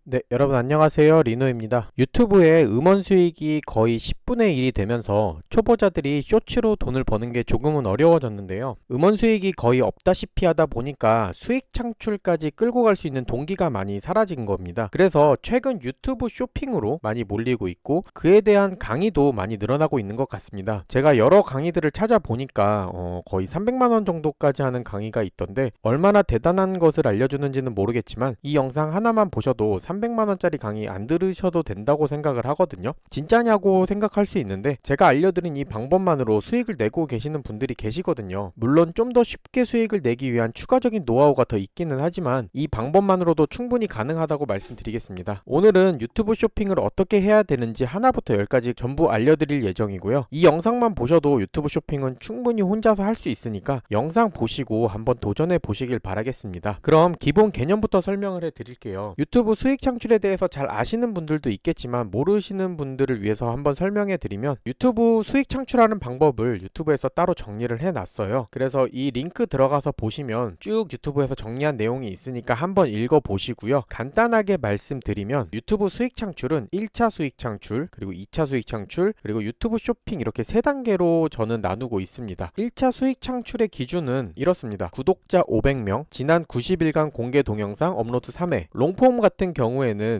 네, 여러분 안녕하세요. 리노입니다. 유튜브의 음원 수익이 거의 10분의 1이 되면서 초보자들이 쇼츠로 돈을 버는 게 조금은 어려워졌는데요. 음원 수익이 거의 없다시피 하다 보니까 수익 창출까지 끌고 갈 수 있는 동기가 많이 사라진 겁니다. 그래서 최근 유튜브 쇼핑으로 많이 몰리고 있고 그에 대한 강의도 많이 늘어나고 있는 것 같습니다. 제가 여러 강의들을 찾아보니까 거의 300만 원 정도까지 하는 강의가 있던데 얼마나 대단한 것을 알려주는지는 모르겠지만 이 영상 하나만 보셔도 300만원짜리 강의 안 들으셔도 된다고 생각을 하거든요. 진짜냐고 생각할 수 있는데 제가 알려드린 이 방법만으로 수익을 내고 계시는 분들이 계시거든요. 물론 좀 더 쉽게 수익을 내기 위한 추가적인 노하우가 더 있기는 하지만 이 방법만으로도 충분히 가능하다고 말씀드리겠습니다. 오늘은 유튜브 쇼핑을 어떻게 해야 되는지 하나부터 열까지 전부 알려드릴 예정이고요. 이 영상만 보셔도 유튜브 쇼핑은 충분히 혼자서 할 수 있으니까 영상 보시고 한번 도전해 보시길 바라겠습니다. 그럼 기본 개념부터 설명을 해 드릴게요. 유튜브 수익 창출에 대해서 잘 아시는 분들도 있겠지만 모르시는 분들을 위해서 한번 설명해 드리면 유튜브 수익 창출하는 방법을 유튜브에서 따로 정리를 해 놨어요. 그래서 이 링크 들어가서 보시면 쭉 유튜브에서 정리한 내용이 있으니까 한번 읽어 보시고요. 간단하게 말씀드리면 유튜브 수익 창출은 1차 수익 창출, 그리고 2차 수익 창출, 그리고 유튜브 쇼핑 이렇게 3단계로 저는 나누고 있습니다. 1차 수익 창출의 기준은 이렇습니다. 구독자 500명, 지난 90일간 공개 동영상 업로드 3회, 롱폼 같은 경우에는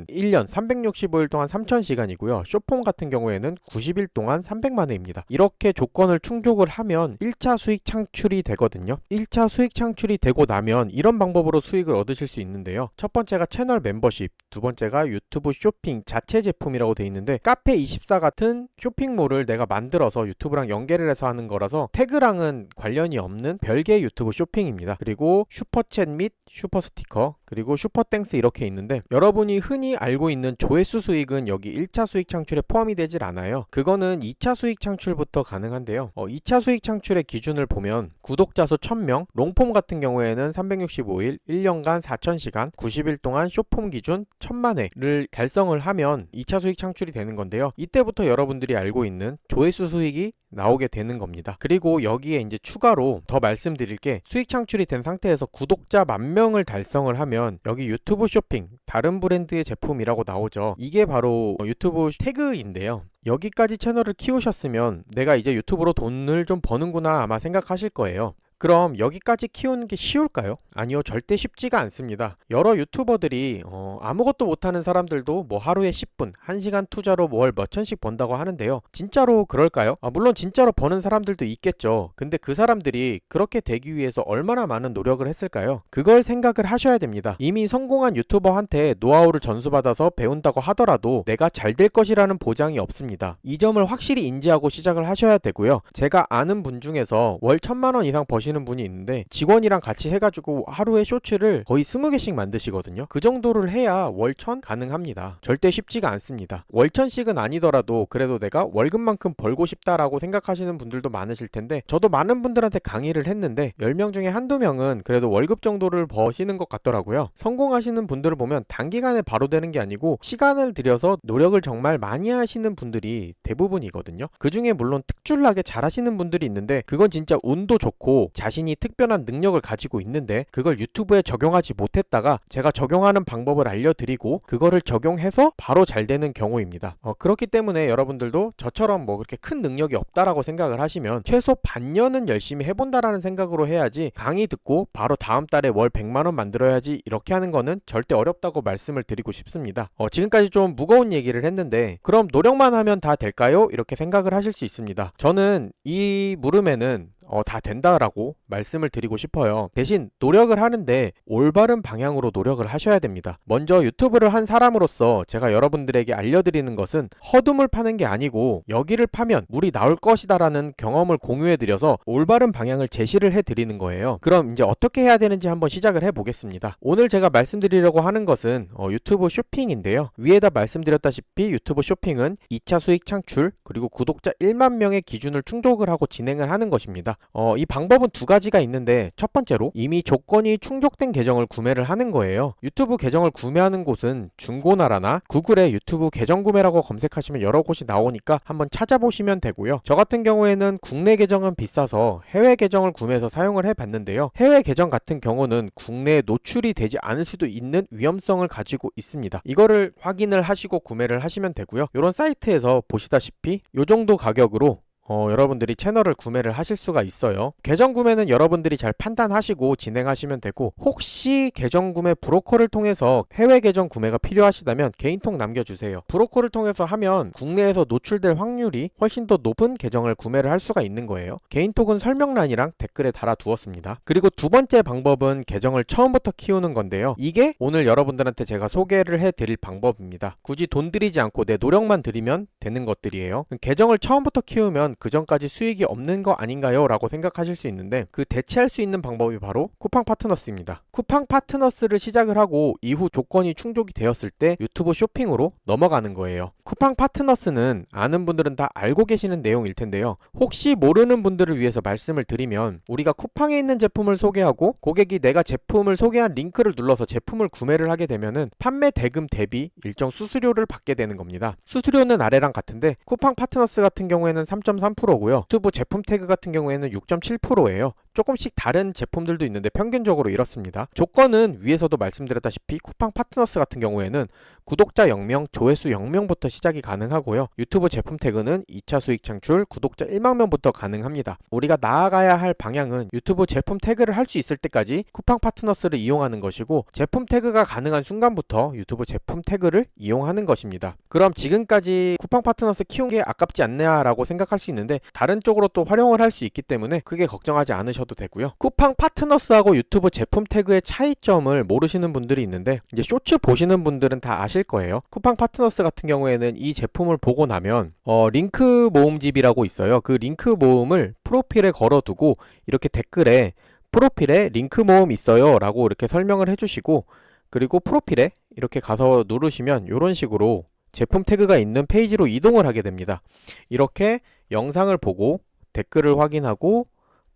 1년 365일 동안 3000시간이고요. 숏폼 같은 경우에는 90일 동안 300만회입니다. 이렇게 조건을 충족을 하면 1차 수익 창출이 되거든요. 1차 수익 창출이 되고 나면 이런 방법으로 수익을 얻으실 수 있는데요. 첫 번째가 채널 멤버십, 두 번째가 유튜브 쇼핑 자체 제품이라고 되어 있는데 카페24 같은 쇼핑몰을 내가 만들어서 유튜브랑 연계를 해서 하는 거라서 태그랑은 관련이 없는 별개의 유튜브 쇼핑입니다. 그리고 슈퍼챗 및 슈퍼스티커, 그리고 슈퍼땡스 이렇게 있는데 여러분이 흔히 알고 있는 조회수 수익은 여기 1차 수익 창출에 포함이 되질 않아요. 그거는 2차 수익 창출부터 가능한데요. 2차 수익 창출의 기준을 보면 구독자 수 1000명, 롱폼 같은 경우에는 365일, 1년간 4000시간, 90일 동안 숏폼 기준 1000만회를 달성을 하면 2차 수익 창출이 되는 건데요. 이때부터 여러분들이 알고 있는 조회수 수익이 나오게 되는 겁니다. 그리고 여기에 이제 추가로 더 말씀드릴 게 수익 창출이 된 상태에서 구독자 10,000명을 달성을 하면 여기 유튜브 쇼핑 다른 브랜드의 제품이라고 나오죠. 이게 바로 유튜브 태그인데요. 여기까지 채널을 키우셨으면 내가 이제 유튜브로 돈을 좀 버는구나 아마 생각하실 거예요. 그럼 여기까지 키우는 게 쉬울까요? 아니요, 절대 쉽지가 않습니다. 여러 유튜버들이 아무것도 못하는 사람들도 뭐 하루에 10분, 1시간 투자로 월 몇천씩 번다고 하는데요. 진짜로 그럴까요? 물론 진짜로 버는 사람들도 있겠죠. 근데 그 사람들이 그렇게 되기 위해서 얼마나 많은 노력을 했을까요? 그걸 생각을 하셔야 됩니다. 이미 성공한 유튜버한테 노하우를 전수받아서 배운다고 하더라도 내가 잘 될 것이라는 보장이 없습니다. 이 점을 확실히 인지하고 시작을 하셔야 되고요. 제가 아는 분 중에서 월 1000만원 이상 버시는 분이 있는데 직원이랑 같이 해가지고 하루에 쇼츠를 거의 20개씩 만드시거든요. 그 정도를 해야 월 1000 가능합니다. 절대 쉽지가 않습니다. 월 1000씩은 아니더라도 그래도 내가 월급만큼 벌고 싶다라고 생각하시는 분들도 많으실 텐데 저도 많은 분들한테 강의를 했는데 10명 중에 한두 명은 그래도 월급 정도를 버시는 것 같더라고요. 성공하시는 분들을 보면 단기간에 바로 되는 게 아니고 시간을 들여서 노력을 정말 많이 하시는 분들이 대부분이거든요. 그 중에 물론 특출나게 잘하시는 분들이 있는데 그건 진짜 운도 좋고 자신이 특별한 능력을 가지고 있는데 그걸 유튜브에 적용하지 못했다가 제가 적용하는 방법을 알려드리고 그거를 적용해서 바로 잘 되는 경우입니다. 그렇기 때문에 여러분들도 저처럼 뭐 그렇게 큰 능력이 없다라고 생각을 하시면 최소 반년은 열심히 해본다라는 생각으로 해야지 강의 듣고 바로 다음 달에 월 100만원 만들어야지 이렇게 하는 거는 절대 어렵다고 말씀을 드리고 싶습니다. 지금까지 좀 무거운 얘기를 했는데 그럼 노력만 하면 다 될까요? 이렇게 생각을 하실 수 있습니다. 저는 이 물음에는 다 된다라고 말씀을 드리고 싶어요. 대신 노력을 하는데 올바른 방향으로 노력을 하셔야 됩니다. 먼저 유튜브를 한 사람으로서 제가 여러분들에게 알려드리는 것은 허드물 파는 게 아니고 여기를 파면 물이 나올 것이다 라는 경험을 공유해드려서 올바른 방향을 제시를 해드리는 거예요. 그럼 이제 어떻게 해야 되는지 한번 시작을 해보겠습니다. 오늘 제가 말씀드리려고 하는 것은 유튜브 쇼핑인데요. 위에다 말씀드렸다시피 유튜브 쇼핑은 2차 수익 창출 그리고 구독자 1만 명의 기준을 충족을 하고 진행을 하는 것입니다. 이 방법은 두 가지가 있는데 첫 번째로 이미 조건이 충족된 계정을 구매를 하는 거예요. 유튜브 계정을 구매하는 곳은 중고나라나 구글에 유튜브 계정 구매라고 검색하시면 여러 곳이 나오니까 한번 찾아보시면 되고요. 저 같은 경우에는 국내 계정은 비싸서 해외 계정을 구매해서 사용을 해봤는데요. 해외 계정 같은 경우는 국내에 노출이 되지 않을 수도 있는 위험성을 가지고 있습니다. 이거를 확인을 하시고 구매를 하시면 되고요. 이런 사이트에서 보시다시피 이 정도 가격으로 여러분들이 채널을 구매를 하실 수가 있어요. 계정 구매는 여러분들이 잘 판단하시고 진행하시면 되고, 혹시 계정 구매 브로커를 통해서 해외 계정 구매가 필요하시다면 개인톡 남겨주세요. 브로커를 통해서 하면 국내에서 노출될 확률이 훨씬 더 높은 계정을 구매를 할 수가 있는 거예요. 개인톡은 설명란이랑 댓글에 달아두었습니다. 그리고 두 번째 방법은 계정을 처음부터 키우는 건데요. 이게 오늘 여러분들한테 제가 소개를 해드릴 방법입니다. 굳이 돈 들이지 않고 내 노력만 들이면 되는 것들이에요. 계정을 처음부터 키우면 그 전까지 수익이 없는 거 아닌가요? 라고 생각하실 수 있는데, 그 대체할 수 있는 방법이 바로 쿠팡 파트너스입니다. 쿠팡 파트너스를 시작을 하고 이후 조건이 충족이 되었을 때 유튜브 쇼핑으로 넘어가는 거예요. 쿠팡 파트너스는 아는 분들은 다 알고 계시는 내용일 텐데요. 혹시 모르는 분들을 위해서 말씀을 드리면, 우리가 쿠팡에 있는 제품을 소개하고 고객이 내가 제품을 소개한 링크를 눌러서 제품을 구매를 하게 되면은 판매 대금 대비 일정 수수료를 받게 되는 겁니다. 수수료는 아래랑 같은데 쿠팡 파트너스 같은 경우에는 3.3%고요. 유튜브 제품 태그 같은 경우에는 6.7%예요. 조금씩 다른 제품들도 있는데 평균적으로 이렇습니다. 조건은 위에서도 말씀드렸다시피 쿠팡 파트너스 같은 경우에는 구독자 0명, 조회수 0명부터 시작이 가능하고요. 유튜브 제품 태그는 2차 수익 창출, 구독자 1만 명부터 가능합니다. 우리가 나아가야 할 방향은 유튜브 제품 태그를 할 수 있을 때까지 쿠팡 파트너스를 이용하는 것이고, 제품 태그가 가능한 순간부터 유튜브 제품 태그를 이용하는 것입니다. 그럼 지금까지 쿠팡 파트너스 키운 게 아깝지 않냐라고 생각할 수 있는데, 다른 쪽으로 또 활용을 할 수 있기 때문에 크게 걱정하지 않으셔도 되고요. 쿠팡 파트너스하고 유튜브 제품 태그의 차이점을 모르시는 분들이 있는데, 이제 쇼츠 보시는 분들은 다 아실 거예요. 쿠팡 파트너스 같은 경우에는 이 제품을 보고 나면 링크 모음집이라고 있어요. 그 링크 모음을 프로필에 걸어두고 이렇게 댓글에 프로필에 링크 모음 있어요 라고 이렇게 설명을 해주시고, 그리고 프로필에 이렇게 가서 누르시면 이런 식으로 제품 태그가 있는 페이지로 이동을 하게 됩니다. 이렇게 영상을 보고 댓글을 확인하고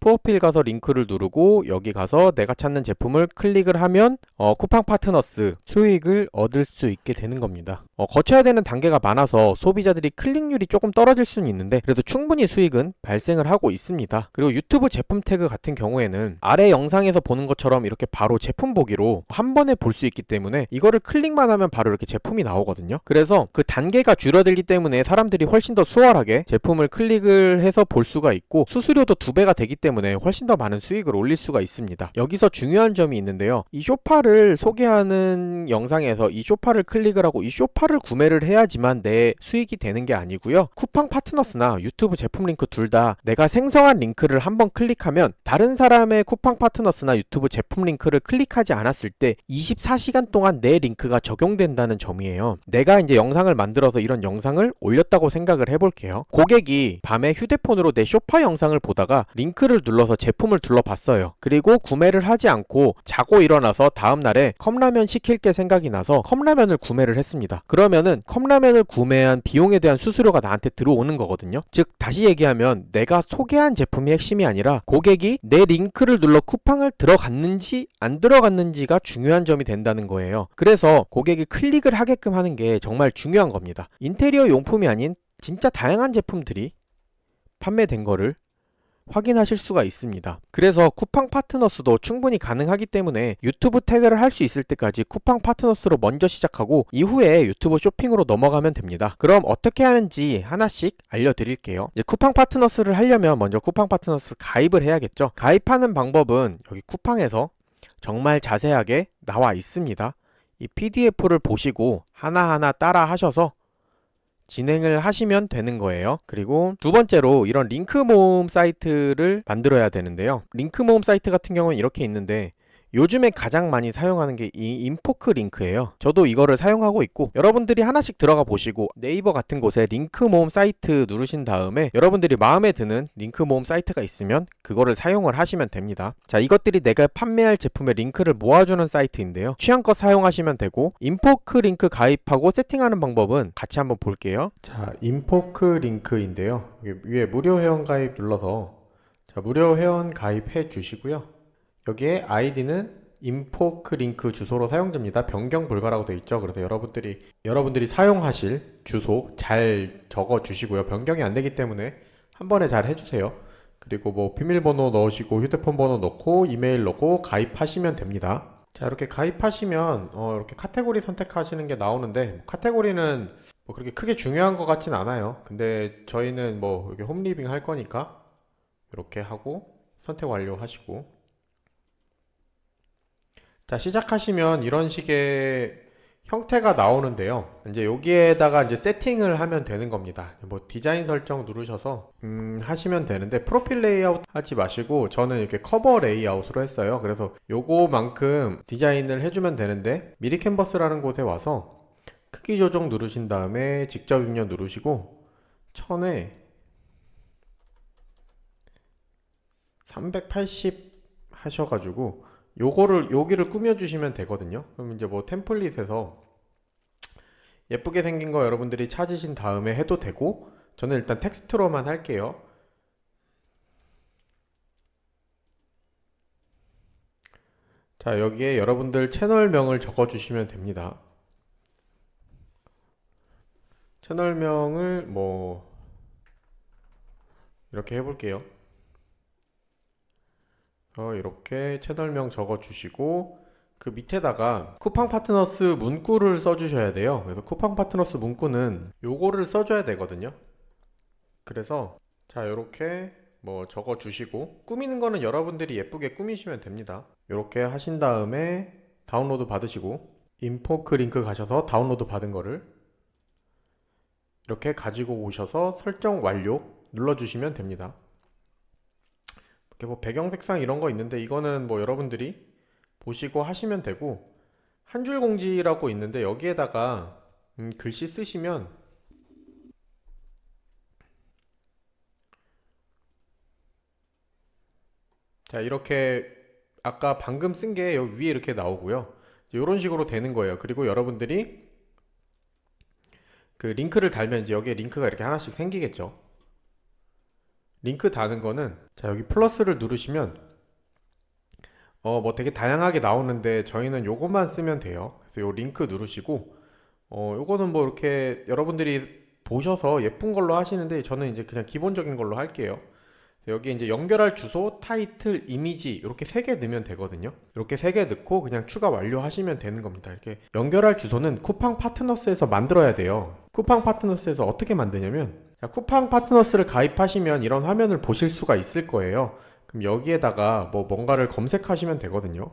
프로필 가서 링크를 누르고 여기 가서 내가 찾는 제품을 클릭을 하면 쿠팡 파트너스 수익을 얻을 수 있게 되는 겁니다. 거쳐야 되는 단계가 많아서 소비자들이 클릭률이 조금 떨어질 수는 있는데 그래도 충분히 수익은 발생을 하고 있습니다. 그리고 유튜브 제품 태그 같은 경우에는 아래 영상에서 보는 것처럼 이렇게 바로 제품 보기로 한 번에 볼 수 있기 때문에 이거를 클릭만 하면 바로 이렇게 제품이 나오거든요. 그래서 그 단계가 줄어들기 때문에 사람들이 훨씬 더 수월하게 제품을 클릭을 해서 볼 수가 있고, 수수료도 2배가 되기 때문에 훨씬 더 많은 수익을 올릴 수가 있습니다. 여기서 중요한 점이 있는데요. 이 쇼파를 소개하는 영상에서 이 쇼파를 클릭을 하고 이 쇼파를 구매를 해야지만 내 수익이 되는 게 아니고요. 쿠팡 파트너스나 유튜브 제품 링크 둘 다 내가 생성한 링크를 한번 클릭하면 다른 사람의 쿠팡 파트너스나 유튜브 제품 링크를 클릭하지 않았을 때 24시간 동안 내 링크가 적용된다는 점이에요. 내가 이제 영상을 만들어서 이런 영상을 올렸다고 생각을 해볼게요. 고객이 밤에 휴대폰으로 내 쇼파 영상을 보다가 링크를 눌러서 제품을 둘러봤어요. 그리고 구매를 하지 않고 자고 일어나서 다음날에 컵라면 시킬 게 생각이 나서 컵라면을 구매를 했습니다. 그러면은 컵라면을 구매한 비용에 대한 수수료가 나한테 들어오는 거거든요. 즉 다시 얘기하면 내가 소개한 제품이 핵심이 아니라 고객이 내 링크를 눌러 쿠팡을 들어갔는지 안 들어갔는지가 중요한 점이 된다는 거예요. 그래서 고객이 클릭을 하게끔 하는 게 정말 중요한 겁니다. 인테리어 용품이 아닌 진짜 다양한 제품들이 판매된 거를 확인하실 수가 있습니다. 그래서 쿠팡 파트너스도 충분히 가능하기 때문에 유튜브 태그를 할 수 있을 때까지 쿠팡 파트너스로 먼저 시작하고 이후에 유튜브 쇼핑으로 넘어가면 됩니다. 그럼 어떻게 하는지 하나씩 알려드릴게요. 이제 쿠팡 파트너스를 하려면 먼저 쿠팡 파트너스 가입을 해야겠죠. 가입하는 방법은 여기 쿠팡에서 정말 자세하게 나와 있습니다. 이 PDF를 보시고 하나하나 따라 하셔서 진행을 하시면 되는 거예요. 그리고 두 번째로 이런 링크 모음 사이트를 만들어야 되는데요. 링크 모음 사이트 같은 경우는 이렇게 있는데 요즘에 가장 많이 사용하는 게 이 인포크 링크예요. 저도 이거를 사용하고 있고, 여러분들이 하나씩 들어가 보시고 네이버 같은 곳에 링크 모음 사이트 누르신 다음에 여러분들이 마음에 드는 링크 모음 사이트가 있으면 그거를 사용을 하시면 됩니다. 자, 이것들이 내가 판매할 제품의 링크를 모아주는 사이트인데요. 취향껏 사용하시면 되고, 인포크 링크 가입하고 세팅하는 방법은 같이 한번 볼게요. 자, 인포크 링크인데요. 위에 무료 회원 가입 눌러서 자, 무료 회원 가입해 주시고요. 여기에 아이디는 인포크 링크 주소로 사용됩니다. 변경 불가라고 되어 있죠. 그래서 여러분들이 사용하실 주소 잘 적어 주시고요. 변경이 안 되기 때문에 한 번에 잘 해주세요. 그리고 뭐 비밀번호 넣으시고 휴대폰 번호 넣고 이메일 넣고 가입하시면 됩니다. 자, 이렇게 가입하시면 이렇게 카테고리 선택하시는 게 나오는데, 카테고리는 뭐 그렇게 크게 중요한 것 같진 않아요. 근데 저희는 뭐 여기 홈리빙 할 거니까 이렇게 하고 선택 완료 하시고, 자, 시작하시면 이런 식의 형태가 나오는데요. 이제 여기에다가 이제 세팅을 하면 되는 겁니다. 뭐 디자인 설정 누르셔서 하시면 되는데, 프로필 레이아웃 하지 마시고 저는 이렇게 커버 레이아웃으로 했어요. 그래서 요거만큼 디자인을 해주면 되는데, 미리 캔버스라는 곳에 와서 크기 조정 누르신 다음에 직접 입력 누르시고 1000에 380 하셔가지고 여기를 꾸며주시면 되거든요. 그럼 이제 뭐 템플릿에서 예쁘게 생긴 거 여러분들이 찾으신 다음에 해도 되고, 저는 일단 텍스트로만 할게요. 자, 여기에 여러분들 채널명을 적어주시면 됩니다. 채널명을 뭐 이렇게 해볼게요. 이렇게 채널명 적어주시고 그 밑에다가 쿠팡 파트너스 문구를 써주셔야 돼요. 그래서 쿠팡 파트너스 문구는 요거를 써줘야 되거든요. 그래서 자, 이렇게 뭐 적어주시고, 꾸미는 거는 여러분들이 예쁘게 꾸미시면 됩니다. 이렇게 하신 다음에 다운로드 받으시고, 인포크 링크 가셔서 다운로드 받은 거를 이렇게 가지고 오셔서 설정 완료 눌러주시면 됩니다. 이렇게 뭐 배경 색상 이런 거 있는데, 이거는 뭐 여러분들이 보시고 하시면 되고, 한 줄 공지라고 있는데 여기에다가 글씨 쓰시면, 자, 이렇게 아까 방금 쓴 게 여기 위에 이렇게 나오고요. 이런 식으로 되는 거예요. 그리고 여러분들이 그 링크를 달면 이제 여기에 링크가 이렇게 하나씩 생기겠죠. 링크 다는 거는, 자, 여기 플러스를 누르시면 뭐 되게 다양하게 나오는데 저희는 요것만 쓰면 돼요. 그래서 요 링크 누르시고, 요거는 뭐 이렇게 여러분들이 보셔서 예쁜 걸로 하시는데, 저는 이제 그냥 기본적인 걸로 할게요. 여기 이제 연결할 주소, 타이틀, 이미지 이렇게 세 개 넣으면 되거든요. 이렇게 세 개 넣고 그냥 추가 완료하시면 되는 겁니다. 이렇게 연결할 주소는 쿠팡 파트너스에서 만들어야 돼요. 쿠팡 파트너스에서 어떻게 만드냐면, 자, 쿠팡 파트너스를 가입하시면 이런 화면을 보실 수가 있을 거예요. 그럼 여기에다가 뭐 뭔가를 검색하시면 되거든요.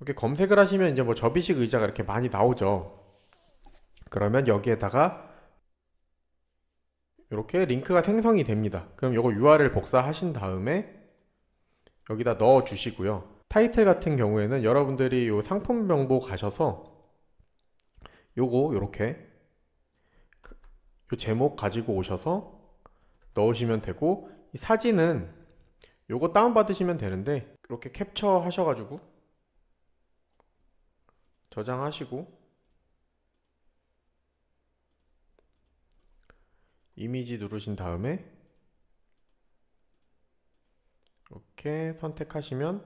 이렇게 검색을 하시면 이제 뭐 접이식 의자가 이렇게 많이 나오죠. 그러면 여기에다가 이렇게 링크가 생성이 됩니다. 그럼 요거 URL 복사하신 다음에 여기다 넣어 주시고요. 타이틀 같은 경우에는 여러분들이 요 상품 정보 가셔서 요거 요렇게 요 제목 가지고 오셔서 넣으시면 되고, 이 사진은 요거 다운 받으시면 되는데 이렇게 캡처 하셔가지고 저장하시고 이미지 누르신 다음에 이렇게 선택하시면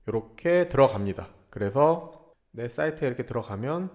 이렇게 들어갑니다. 그래서 내 사이트에 이렇게 들어가면,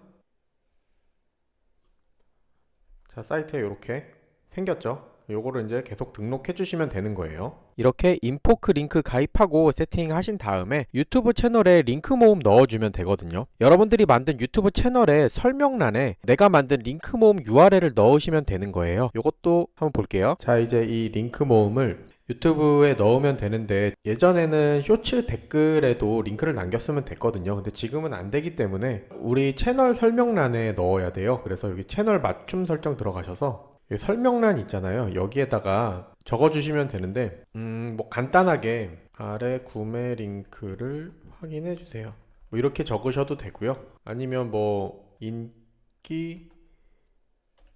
자, 사이트에 이렇게 생겼죠. 요거를 이제 계속 등록해 주시면 되는 거예요. 이렇게 인포크 링크 가입하고 세팅하신 다음에 유튜브 채널에 링크 모음 넣어주면 되거든요. 여러분들이 만든 유튜브 채널의 설명란에 내가 만든 링크 모음 URL을 넣으시면 되는 거예요. 요것도 한번 볼게요. 자, 이제 이 링크 모음을 유튜브에 넣으면 되는데, 예전에는 쇼츠 댓글에도 링크를 남겼으면 됐거든요. 근데 지금은 안 되기 때문에 우리 채널 설명란에 넣어야 돼요. 그래서 여기 채널 맞춤 설정 들어가셔서 여기 설명란 있잖아요. 여기에다가 적어주시면 되는데, 뭐 간단하게 아래 구매 링크를 확인해 주세요. 뭐 이렇게 적으셔도 되고요. 아니면 뭐 인기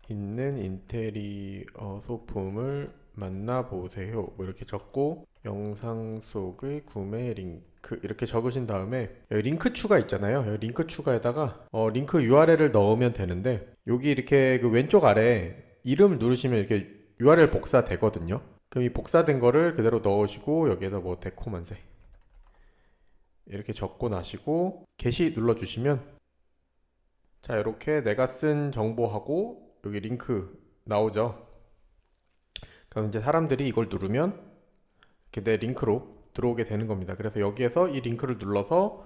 있는 인테리어 소품을 만나보세요. 뭐 이렇게 적고 영상 속의 구매 링크 이렇게 적으신 다음에 여기 링크 추가 있잖아요. 여기 링크 추가에다가 링크 URL을 넣으면 되는데, 여기 이렇게 그 왼쪽 아래 이름 누르시면 이렇게 URL 복사되거든요. 그럼 이 복사된 거를 그대로 넣으시고 여기에다 뭐 데코만세 이렇게 적고 나시고 게시 눌러주시면 자 이렇게 내가 쓴 정보하고 여기 링크 나오죠. 그럼 이제 사람들이 이걸 누르면 이렇게 내 링크로 들어오게 되는 겁니다. 그래서 여기에서 이 링크를 눌러서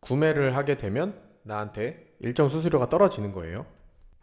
구매를 하게 되면 나한테 일정 수수료가 떨어지는 거예요.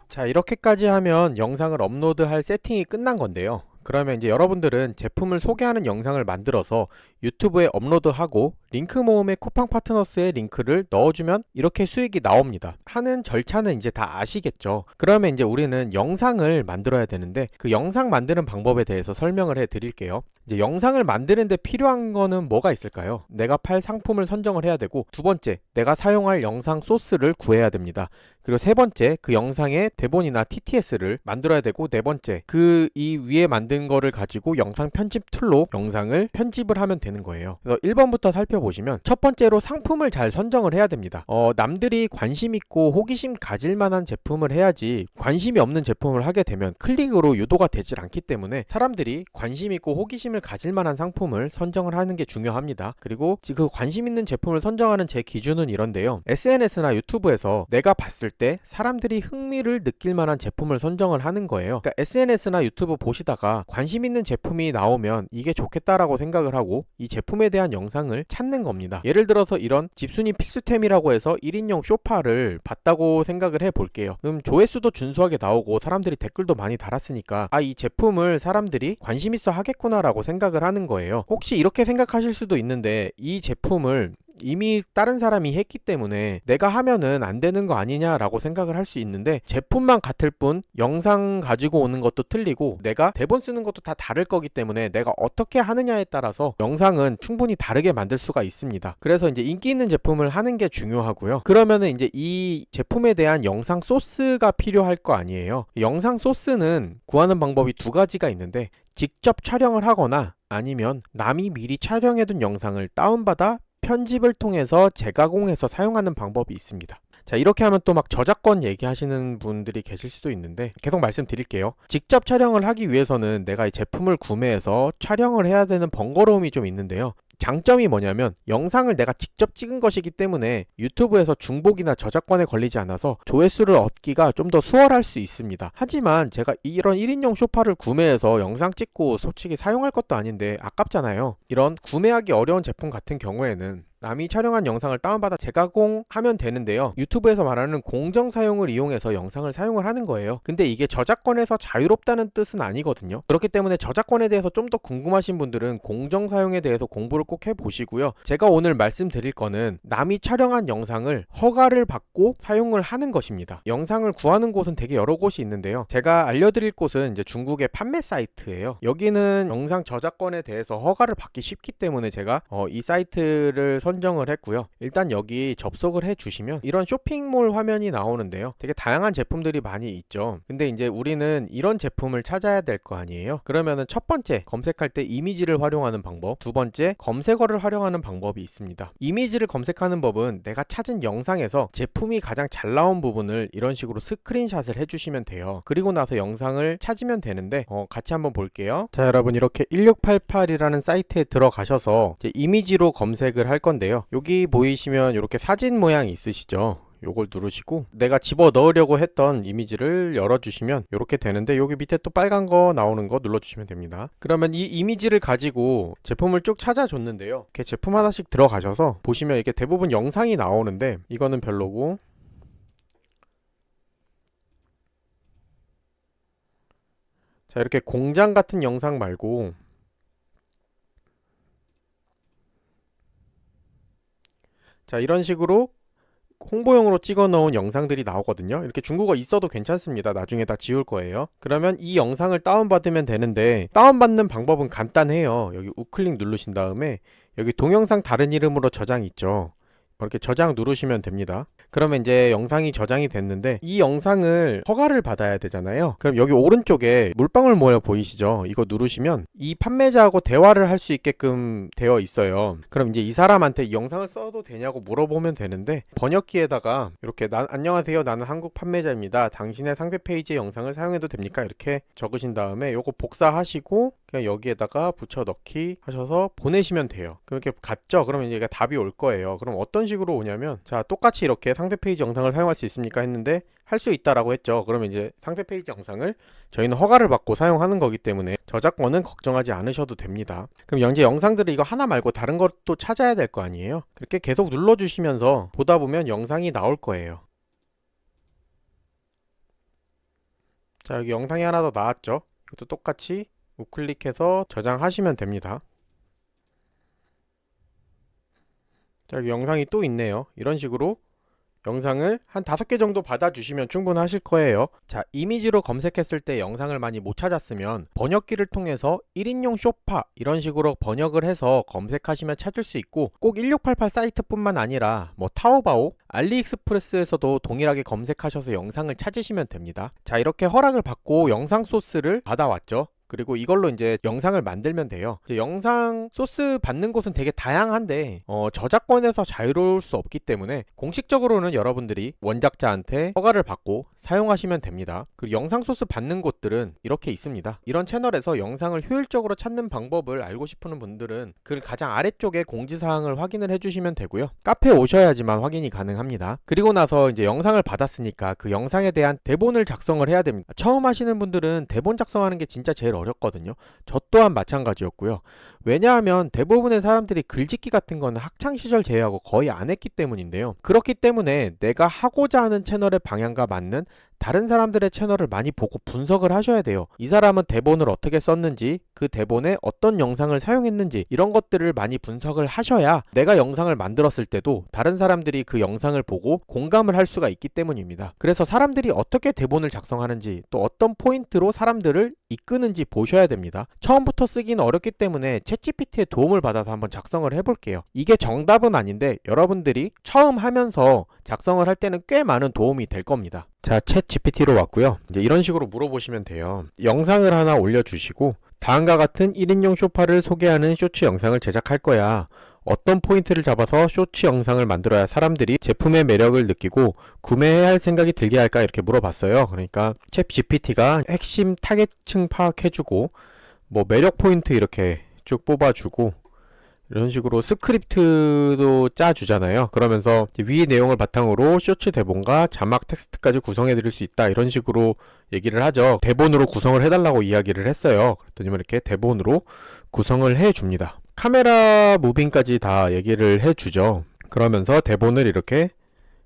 자, 이렇게까지 하면 영상을 업로드할 세팅이 끝난 건데요. 그러면 이제 여러분들은 제품을 소개하는 영상을 만들어서 유튜브에 업로드하고 링크 모음의 쿠팡 파트너스의 링크를 넣어주면 이렇게 수익이 나옵니다. 하는 절차는 이제 다 아시겠죠? 그러면 이제 우리는 영상을 만들어야 되는데 그 영상 만드는 방법에 대해서 설명을 해 드릴게요. 이제 영상을 만드는데 필요한 거는 뭐가 있을까요? 내가 팔 상품을 선정을 해야 되고, 두 번째, 내가 사용할 영상 소스를 구해야 됩니다. 그리고 세 번째, 그 영상의 대본이나 TTS를 만들어야 되고, 네 번째, 그 이 위에 만든 거를 가지고 영상 편집 툴로 영상을 편집을 하면 되는 거예요. 그래서 1번부터 살펴보시면 첫 번째로 상품을 잘 선정을 해야 됩니다. 남들이 관심 있고 호기심 가질 만한 제품을 해야지 관심이 없는 제품을 하게 되면 클릭으로 유도가 되질 않기 때문에 사람들이 관심 있고 호기심을 가질 만한 상품을 선정을 하는 게 중요합니다. 그리고 그 관심 있는 제품을 선정하는 제 기준은 이런데요. SNS나 유튜브에서 내가 봤을 때 사람들이 흥미를 느낄 만한 제품을 선정을 하는 거예요. 그러니까 SNS나 유튜브 보시다가 관심 있는 제품이 나오면 이게 좋겠다라고 생각을 하고 이 제품에 대한 영상을 찾는 겁니다. 예를 들어서 이런 집순이 필수템이라고 해서 1인용 소파를 봤다고 생각을 해볼게요. 그럼 조회수도 준수하게 나오고 사람들이 댓글도 많이 달았으니까 이 제품을 사람들이 관심 있어 하겠구나라고 생각을 하는 거예요. 혹시 이렇게 생각하실 수도 있는데 이 제품을 이미 다른 사람이 했기 때문에 내가 하면은 안 되는 거 아니냐라고 생각을 할 수 있는데, 제품만 같을 뿐 영상 가지고 오는 것도 틀리고 내가 대본 쓰는 것도 다 다를 거기 때문에 내가 어떻게 하느냐에 따라서 영상은 충분히 다르게 만들 수가 있습니다. 그래서 이제 인기 있는 제품을 하는 게 중요하고요. 그러면은 이제 이 제품에 대한 영상 소스가 필요할 거 아니에요. 영상 소스는 구하는 방법이 두 가지가 있는데, 직접 촬영을 하거나 아니면 남이 미리 촬영해둔 영상을 다운받아 편집을 통해서 재가공해서 사용하는 방법이 있습니다. 자, 이렇게 하면 또 막 저작권 얘기하시는 분들이 계실 수도 있는데 계속 말씀드릴게요. 직접 촬영을 하기 위해서는 내가 이 제품을 구매해서 촬영을 해야 되는 번거로움이 좀 있는데요. 장점이 뭐냐면 영상을 내가 직접 찍은 것이기 때문에 유튜브에서 중복이나 저작권에 걸리지 않아서 조회수를 얻기가 좀 더 수월할 수 있습니다. 하지만 제가 이런 1인용 소파를 구매해서 영상 찍고 솔직히 사용할 것도 아닌데 아깝잖아요. 이런 구매하기 어려운 제품 같은 경우에는 남이 촬영한 영상을 다운받아 재가공하면 되는데요. 유튜브에서 말하는 공정 사용을 이용해서 영상을 사용을 하는 거예요. 근데 이게 저작권에서 자유롭다는 뜻은 아니거든요. 그렇기 때문에 저작권에 대해서 좀 더 궁금하신 분들은 공정 사용에 대해서 공부를 꼭 해보시고요. 제가 오늘 말씀드릴 거는 남이 촬영한 영상을 허가를 받고 사용을 하는 것입니다. 영상을 구하는 곳은 되게 여러 곳이 있는데요. 제가 알려드릴 곳은 이제 중국의 판매 사이트예요. 여기는 영상 저작권에 대해서 허가를 받기 쉽기 때문에 제가 이 사이트를 선정을 했고요. 일단 여기 접속을 해주시면 이런 쇼핑몰 화면이 나오는데요. 되게 다양한 제품들이 많이 있죠. 근데 이제 우리는 이런 제품을 찾아야 될 거 아니에요. 그러면은 첫 번째, 검색할 때 이미지를 활용하는 방법, 두 번째, 검색어를 활용하는 방법이 있습니다. 이미지를 검색하는 법은 내가 찾은 영상에서 제품이 가장 잘 나온 부분을 이런 식으로 스크린샷을 해주시면 돼요. 그리고 나서 영상을 찾으면 되는데 같이 한번 볼게요. 자, 여러분 이렇게 1688이라는 사이트에 들어가셔서 이제 이미지로 검색을 할 건데요. 여기 보이시면 이렇게 사진 모양이 있으시죠? 요걸 누르시고 내가 집어 넣으려고 했던 이미지를 열어주시면 이렇게 되는데, 여기 밑에 또 빨간 거 나오는 거 눌러주시면 됩니다. 그러면 이 이미지를 가지고 제품을 쭉 찾아줬는데요. 이렇게 제품 하나씩 들어가셔서 보시면 이게 대부분 영상이 나오는데 이거는 별로고, 자 이렇게 공장 같은 영상 말고 자 이런 식으로 홍보용으로 찍어 넣은 영상들이 나오거든요. 이렇게 중국어 있어도 괜찮습니다. 나중에 다 지울 거예요. 그러면 이 영상을 다운받으면 되는데 다운받는 방법은 간단해요. 여기 우클릭 누르신 다음에 여기 동영상 다른 이름으로 저장 있죠. 이렇게 저장 누르시면 됩니다. 그러면 이제 영상이 저장이 됐는데 이 영상을 허가를 받아야 되잖아요. 그럼 여기 오른쪽에 물방울 모여 보이시죠? 이거 누르시면 이 판매자하고 대화를 할 수 있게끔 되어 있어요. 그럼 이제 이 사람한테 이 영상을 써도 되냐고 물어보면 되는데 번역기에다가 이렇게 안녕하세요, 나는 한국 판매자입니다, 당신의 상세 페이지의 영상을 사용해도 됩니까? 이렇게 적으신 다음에 요거 복사하시고 그냥 여기에다가 붙여 넣기 하셔서 보내시면 돼요. 그럼 이렇게 갔죠? 그러면 이제 답이 올 거예요. 그럼 어떤 식으로 오냐면, 자, 똑같이 이렇게 상세 페이지 영상을 사용할 수 있습니까? 했는데 할 수 있다라고 했죠. 그러면 이제 상세 페이지 영상을 저희는 허가를 받고 사용하는 거기 때문에 저작권은 걱정하지 않으셔도 됩니다. 그럼 현재 영상들을 이거 하나 말고 다른 것도 찾아야 될 거 아니에요? 그렇게 계속 눌러주시면서 보다 보면 영상이 나올 거예요. 자, 여기 영상이 하나 더 나왔죠? 이것도 똑같이 우클릭해서 저장하시면 됩니다. 자, 여기 영상이 또 있네요. 이런 식으로 영상을 한 5개 정도 받아주시면 충분하실 거예요. 자, 이미지로 검색했을 때 영상을 많이 못 찾았으면 번역기를 통해서 1인용 쇼파 이런 식으로 번역을 해서 검색하시면 찾을 수 있고, 꼭 1688 사이트뿐만 아니라 뭐 타오바오, 알리익스프레스에서도 동일하게 검색하셔서 영상을 찾으시면 됩니다. 자, 이렇게 허락을 받고 영상 소스를 받아왔죠. 그리고 이걸로 이제 영상을 만들면 돼요. 이제 영상 소스 받는 곳은 되게 다양한데 저작권에서 자유로울 수 없기 때문에 공식적으로는 여러분들이 원작자한테 허가를 받고 사용하시면 됩니다. 그리고 영상 소스 받는 곳들은 이렇게 있습니다. 이런 채널에서 영상을 효율적으로 찾는 방법을 알고 싶은 분들은 그 가장 아래쪽에 공지사항을 확인을 해주시면 되고요. 카페에 오셔야지만 확인이 가능합니다. 그리고 나서 이제 영상을 받았으니까 그 영상에 대한 대본을 작성을 해야 됩니다. 처음 하시는 분들은 대본 작성하는 게 진짜 제일 어렵거든요. 저 또한 마찬가지였고요. 왜냐하면 대부분의 사람들이 글짓기 같은 거는 학창시절 제외하고 거의 안 했기 때문인데요. 그렇기 때문에 내가 하고자 하는 채널의 방향과 맞는 다른 사람들의 채널을 많이 보고 분석을 하셔야 돼요. 이 사람은 대본을 어떻게 썼는지, 그 대본에 어떤 영상을 사용했는지 이런 것들을 많이 분석을 하셔야 내가 영상을 만들었을 때도 다른 사람들이 그 영상을 보고 공감을 할 수가 있기 때문입니다. 그래서 사람들이 어떻게 대본을 작성하는지, 또 어떤 포인트로 사람들을 이끄는지 보셔야 됩니다. 처음부터 쓰기는 어렵기 때문에 챗GPT의 도움을 받아서 한번 작성을 해볼게요. 이게 정답은 아닌데 여러분들이 처음 하면서 작성을 할 때는 꽤 많은 도움이 될 겁니다. 자, 챗GPT로 왔고요. 이제 이런 식으로 물어보시면 돼요. 영상을 하나 올려주시고 다음과 같은 1인용 소파를 소개하는 쇼츠 영상을 제작할 거야. 어떤 포인트를 잡아서 쇼츠 영상을 만들어야 사람들이 제품의 매력을 느끼고 구매해야 할 생각이 들게 할까, 이렇게 물어봤어요. 그러니까 챗GPT가 핵심 타겟층 파악해주고 뭐 매력 포인트 이렇게 쭉 뽑아주고 이런 식으로 스크립트도 짜주잖아요. 그러면서 위 내용을 바탕으로 쇼츠 대본과 자막 텍스트까지 구성해 드릴 수 있다, 이런 식으로 얘기를 하죠. 대본으로 구성을 해달라고 이야기를 했어요. 그랬더니 이렇게 대본으로 구성을 해줍니다. 카메라 무빙까지 다 얘기를 해주죠. 그러면서 대본을 이렇게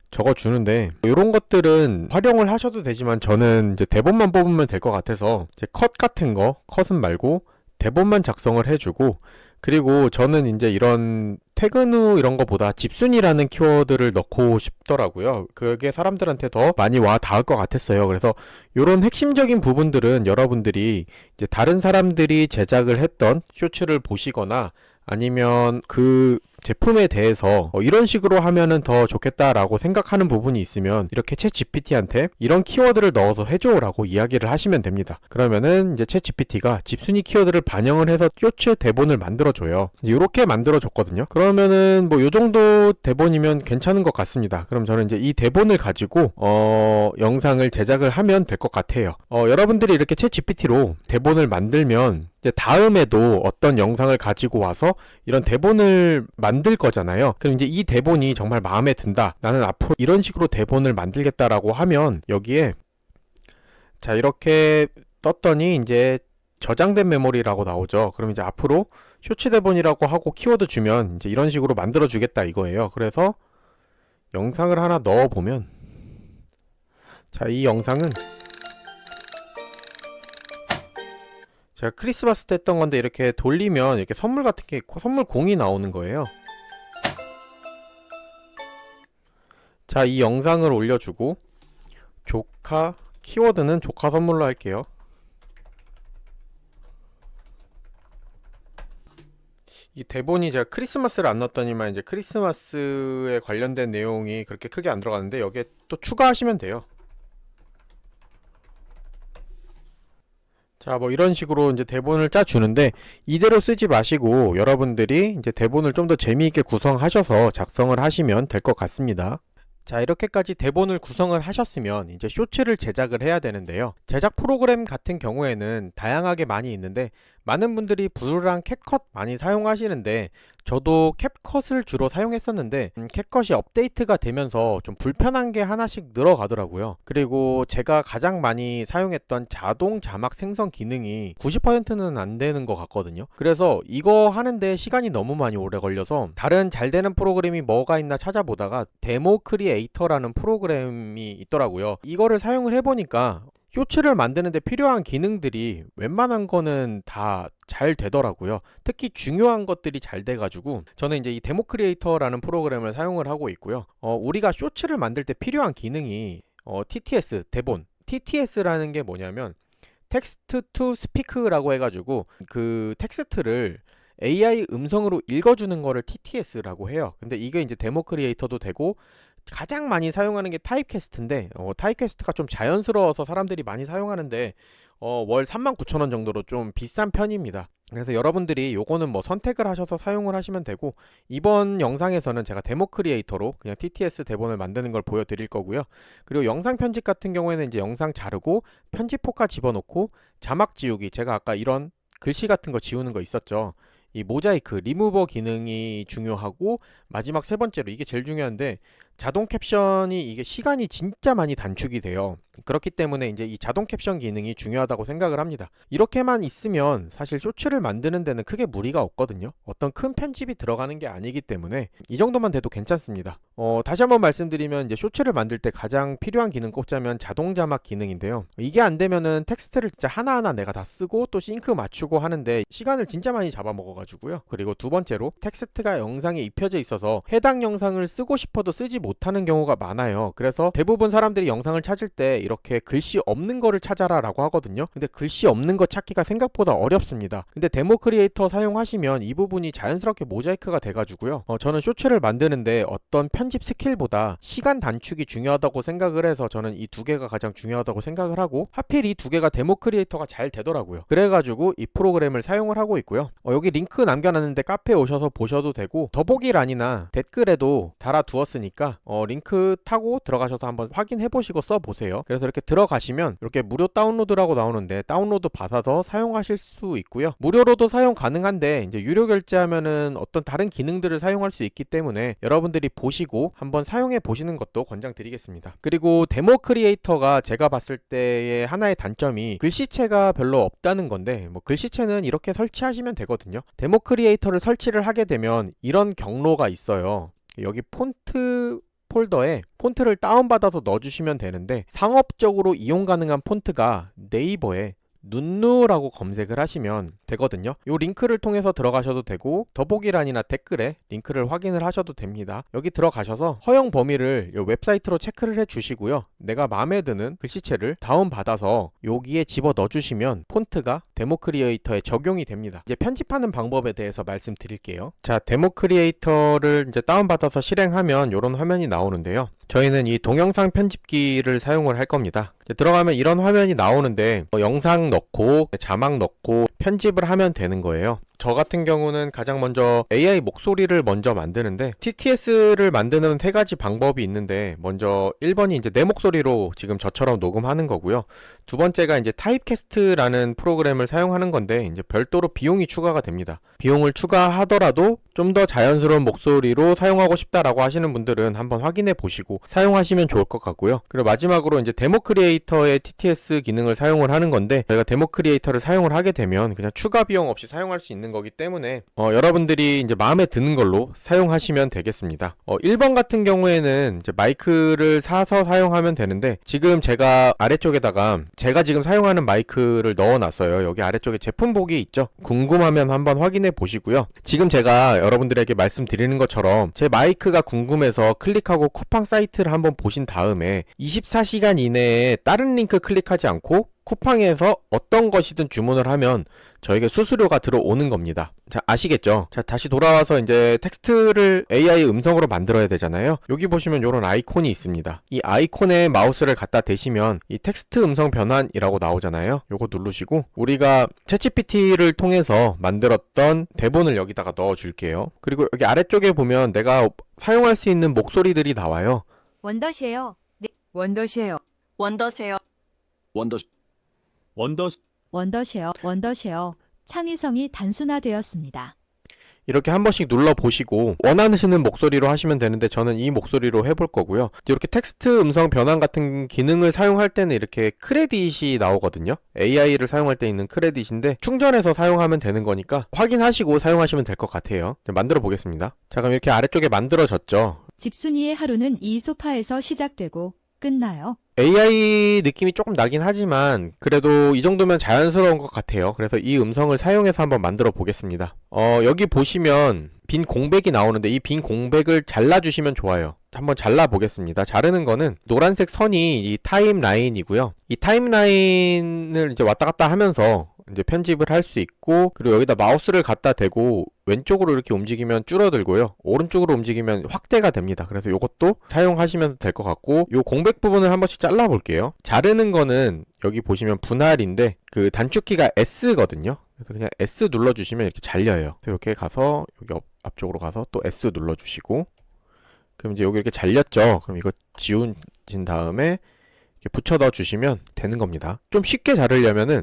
적어주는데 이런 것들은 활용을 하셔도 되지만 저는 이제 대본만 뽑으면 될 것 같아서 이제 컷 같은 거, 컷은 말고 대본만 작성을 해주고, 그리고 저는 이제 이런 퇴근 후 이런 거보다 집순이라는 키워드를 넣고 싶더라고요. 그게 사람들한테 더 많이 와 닿을 것 같았어요. 그래서 이런 핵심적인 부분들은 여러분들이 이제 다른 사람들이 제작을 했던 쇼츠를 보시거나 아니면 그 제품에 대해서 이런 식으로 하면은 더 좋겠다라고 생각하는 부분이 있으면 이렇게 챗 GPT한테 이런 키워드를 넣어서 해줘라고 이야기를 하시면 됩니다. 그러면은 이제 챗 GPT가 집순이 키워드를 반영을 해서 쇼츠 대본을 만들어줘요. 이렇게 만들어줬거든요. 그러면은 뭐 요 정도 대본이면 괜찮은 것 같습니다. 그럼 저는 이제 이 대본을 가지고 영상을 제작을 하면 될 것 같아요. 여러분들이 이렇게 챗 GPT로 대본을 만들면 이제 다음에도 어떤 영상을 가지고 와서 이런 대본을 만들 거잖아요. 그럼 이제 이 대본이 정말 마음에 든다, 나는 앞으로 이런 식으로 대본을 만들겠다라고 하면 여기에 자 이렇게 떴더니 이제 저장된 메모리라고 나오죠. 그럼 이제 앞으로 쇼츠 대본이라고 하고 키워드 주면 이제 이런 식으로 만들어 주겠다 이거예요. 그래서 영상을 하나 넣어 보면, 자, 이 영상은 제가 크리스마스 때 했던 건데 이렇게 돌리면 이렇게 선물 같은 게, 선물 공이 나오는 거예요. 자, 이 영상을 올려주고 조카, 키워드는 조카 선물로 할게요. 이 대본이 제가 크리스마스를 안 넣었더니만 이제 크리스마스에 관련된 내용이 그렇게 크게 안 들어가는데 여기에 또 추가하시면 돼요. 자, 뭐 이런 식으로 이제 대본을 짜 주는데 이대로 쓰지 마시고 여러분들이 이제 대본을 좀 더 재미있게 구성하셔서 작성을 하시면 될 것 같습니다. 자, 이렇게까지 대본을 구성을 하셨으면 이제 쇼츠를 제작을 해야 되는데요. 제작 프로그램 같은 경우에는 다양하게 많이 있는데 많은 분들이 부루랑 캡컷 많이 사용하시는데 저도 캡컷을 주로 사용했었는데 캡컷이 업데이트가 되면서 좀 불편한 게 하나씩 늘어가더라고요. 그리고 제가 가장 많이 사용했던 자동 자막 생성 기능이 90%는 안 되는 것 같거든요. 그래서 이거 하는데 시간이 너무 많이 오래 걸려서 다른 잘 되는 프로그램이 뭐가 있나 찾아보다가 데모 크리에이터라는 프로그램이 있더라고요. 이거를 사용을 해보니까 쇼츠를 만드는데 필요한 기능들이 웬만한 거는 다 잘 되더라고요. 특히 중요한 것들이 잘 돼가지고 저는 이제 이 데모 크리에이터라는 프로그램을 사용을 하고 있고요. 우리가 쇼츠를 만들 때 필요한 기능이 TTS, 대본. TTS라는 게 뭐냐면 텍스트 투 스피크라고 해가지고 그 텍스트를 AI 음성으로 읽어주는 거를 TTS라고 해요. 근데 이게 이제 데모 크리에이터도 되고 가장 많이 사용하는 게 타입캐스트인데 타입캐스트가 좀 자연스러워서 사람들이 많이 사용하는데 월 39,000원 정도로 좀 비싼 편입니다. 그래서 여러분들이 요거는 뭐 선택을 하셔서 사용을 하시면 되고 이번 영상에서는 제가 데모 크리에이터로 그냥 TTS 대본을 만드는 걸 보여드릴 거고요. 그리고 영상 편집 같은 경우에는 이제 영상 자르고 편집포카 집어넣고 자막 지우기, 제가 아까 이런 글씨 같은 거 지우는 거 있었죠. 이 모자이크, 리무버 기능이 중요하고 마지막 세 번째로 이게 제일 중요한데 자동 캡션이 이게 시간이 진짜 많이 단축이 돼요. 그렇기 때문에 이제 이 자동 캡션 기능이 중요하다고 생각을 합니다. 이렇게만 있으면 사실 쇼츠를 만드는 데는 크게 무리가 없거든요. 어떤 큰 편집이 들어가는 게 아니기 때문에 이 정도만 돼도 괜찮습니다. 다시 한번 말씀드리면 이제 쇼츠를 만들 때 가장 필요한 기능 꼽자면 자동 자막 기능인데요. 이게 안 되면은 텍스트를 진짜 하나하나 내가 다 쓰고 또 싱크 맞추고 하는데 시간을 진짜 많이 잡아먹어가지고요. 그리고 두 번째로 텍스트가 영상에 입혀져 있어서 해당 영상을 쓰고 싶어도 쓰지 못하는 경우가 많아요. 그래서 대부분 사람들이 영상을 찾을 때 이렇게 글씨 없는 거를 찾아라 라고 하거든요. 근데 글씨 없는 거 찾기가 생각보다 어렵습니다. 근데 데모 크리에이터 사용하시면 이 부분이 자연스럽게 모자이크가 돼가지고요. 저는 쇼츠를 만드는데 어떤 편집 스킬보다 시간 단축이 중요하다고 생각을 해서 저는 이 두 개가 가장 중요하다고 생각을 하고 하필 이 두 개가 데모 크리에이터가 잘 되더라고요. 그래가지고 이 프로그램을 사용을 하고 있고요. 여기 링크 남겨놨는데 카페에 오셔서 보셔도 되고 더보기란이나 댓글에도 달아두었으니까 링크 타고 들어가셔서 한번 확인해 보시고 써보세요. 그래서 이렇게 들어가시면 이렇게 무료 다운로드라고 나오는데 다운로드 받아서 사용하실 수 있고요. 무료로도 사용 가능한데 이제 유료 결제하면은 어떤 다른 기능들을 사용할 수 있기 때문에 여러분들이 보시고 한번 사용해 보시는 것도 권장드리겠습니다. 그리고 데모 크리에이터가 제가 봤을 때의 하나의 단점이 글씨체가 별로 없다는 건데 뭐 글씨체는 이렇게 설치하시면 되거든요. 데모 크리에이터를 설치를 하게 되면 이런 경로가 있어요. 여기 폰트 폴더에 폰트를 다운받아서 넣어주시면 되는데 상업적으로 이용 가능한 폰트가 네이버에 눈누라고 검색을 하시면 되거든요. 이 링크를 통해서 들어가셔도 되고 더보기란이나 댓글에 링크를 확인을 하셔도 됩니다. 여기 들어가셔서 허용 범위를 이 웹사이트로 체크를 해 주시고요. 내가 마음에 드는 글씨체를 다운받아서 여기에 집어 넣어주시면 폰트가 데모 크리에이터에 적용이 됩니다. 이제 편집하는 방법에 대해서 말씀드릴게요. 자, 데모 크리에이터를 이제 다운받아서 실행하면 이런 화면이 나오는데요. 저희는 이 동영상 편집기를 사용을 할 겁니다. 들어가면 이런 화면이 나오는데 영상 넣고 자막 넣고 편집을 하면 되는 거예요. 저 같은 경우는 가장 먼저 AI 목소리를 먼저 만드는데 TTS를 만드는 세 가지 방법이 있는데 먼저 1번이 이제 내 목소리로 지금 저처럼 녹음하는 거고요. 두 번째가 이제 타입캐스트라는 프로그램을 사용하는 건데 이제 별도로 비용이 추가가 됩니다. 비용을 추가하더라도 좀 더 자연스러운 목소리로 사용하고 싶다라고 하시는 분들은 한번 확인해 보시고 사용하시면 좋을 것 같고요. 그리고 마지막으로 이제 데모 크리에이터의 TTS 기능을 사용을 하는 건데 저희가 데모 크리에이터를 사용을 하게 되면 그냥 추가 비용 없이 사용할 수 있는 거기 때문에 여러분들이 이제 마음에 드는 걸로 사용하시면 되겠습니다. 1번 같은 경우에는 이제 마이크를 사서 사용하면 되는데 지금 제가 아래쪽에다가 제가 지금 사용하는 마이크를 넣어놨어요. 여기 아래쪽에 제품 보기 있죠? 궁금하면 한번 확인해 보시고요. 지금 제가 여러분들에게 말씀드리는 것처럼 제 마이크가 궁금해서 클릭하고 쿠팡 사이트를 한번 보신 다음에 24시간 이내에 다른 링크 클릭하지 않고 쿠팡에서 어떤 것이든 주문을 하면 저에게 수수료가 들어오는 겁니다. 자, 아시겠죠? 자, 다시 돌아와서 이제 텍스트를 AI 음성으로 만들어야 되잖아요. 여기 보시면 이런 아이콘이 있습니다. 이 아이콘에 마우스를 갖다 대시면 이 텍스트 음성 변환이라고 나오잖아요. 요거 누르시고 우리가 챗GPT를 통해서 만들었던 대본을 여기다가 넣어 줄게요. 그리고 여기 아래쪽에 보면 내가 사용할 수 있는 목소리들이 나와요. 원더쉐어. 네. 원더쉐어. 원더쉐어. 원더 원더쉐어. 창의성이 단순화되었습니다. 이렇게 한 번씩 눌러보시고 원하시는 목소리로 하시면 되는데 저는 이 목소리로 해볼 거고요. 이렇게 텍스트 음성 변환 같은 기능을 사용할 때는 이렇게 크레딧이 나오거든요. AI를 사용할 때 있는 크레딧인데 충전해서 사용하면 되는 거니까 확인하시고 사용하시면 될 것 같아요. 만들어 보겠습니다. 자, 그럼 이렇게 아래쪽에 만들어졌죠. 집순이의 하루는 이 소파에서 시작되고 끝나요. AI 느낌이 조금 나긴 하지만 그래도 이 정도면 자연스러운 것 같아요. 그래서 이 음성을 사용해서 한번 만들어 보겠습니다. 여기 보시면 빈 공백이 나오는데 이 빈 공백을 잘라주시면 좋아요. 한번 잘라 보겠습니다. 자르는 거는 노란색 선이 이 타임라인이고요. 이 타임라인을 이제 왔다 갔다 하면서 이제 편집을 할 수 있고, 그리고 여기다 마우스를 갖다 대고 왼쪽으로 이렇게 움직이면 줄어들고요, 오른쪽으로 움직이면 확대가 됩니다. 그래서 이것도 사용하시면 될 것 같고, 요 공백 부분을 한 번씩 잘라 볼게요. 자르는 거는 여기 보시면 분할인데 그 단축키가 S거든요. 그래서 그냥 S 눌러주시면 이렇게 잘려요. 이렇게 가서 여기 앞쪽으로 가서 또 S 눌러주시고, 그럼 이제 여기 이렇게 잘렸죠. 그럼 이거 지우신 다음에 이렇게 붙여 넣어 주시면 되는 겁니다. 좀 쉽게 자르려면은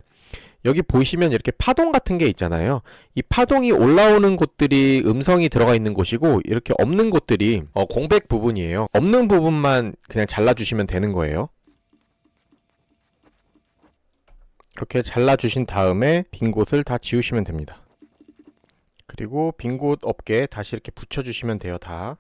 여기 보시면 이렇게 파동 같은 게 있잖아요. 이 파동이 올라오는 곳들이 음성이 들어가 있는 곳이고, 이렇게 없는 곳들이 공백 부분이에요. 없는 부분만 그냥 잘라주시면 되는 거예요. 이렇게 잘라주신 다음에 빈 곳을 다 지우시면 됩니다. 그리고 빈 곳 없게 다시 이렇게 붙여주시면 돼요. 다.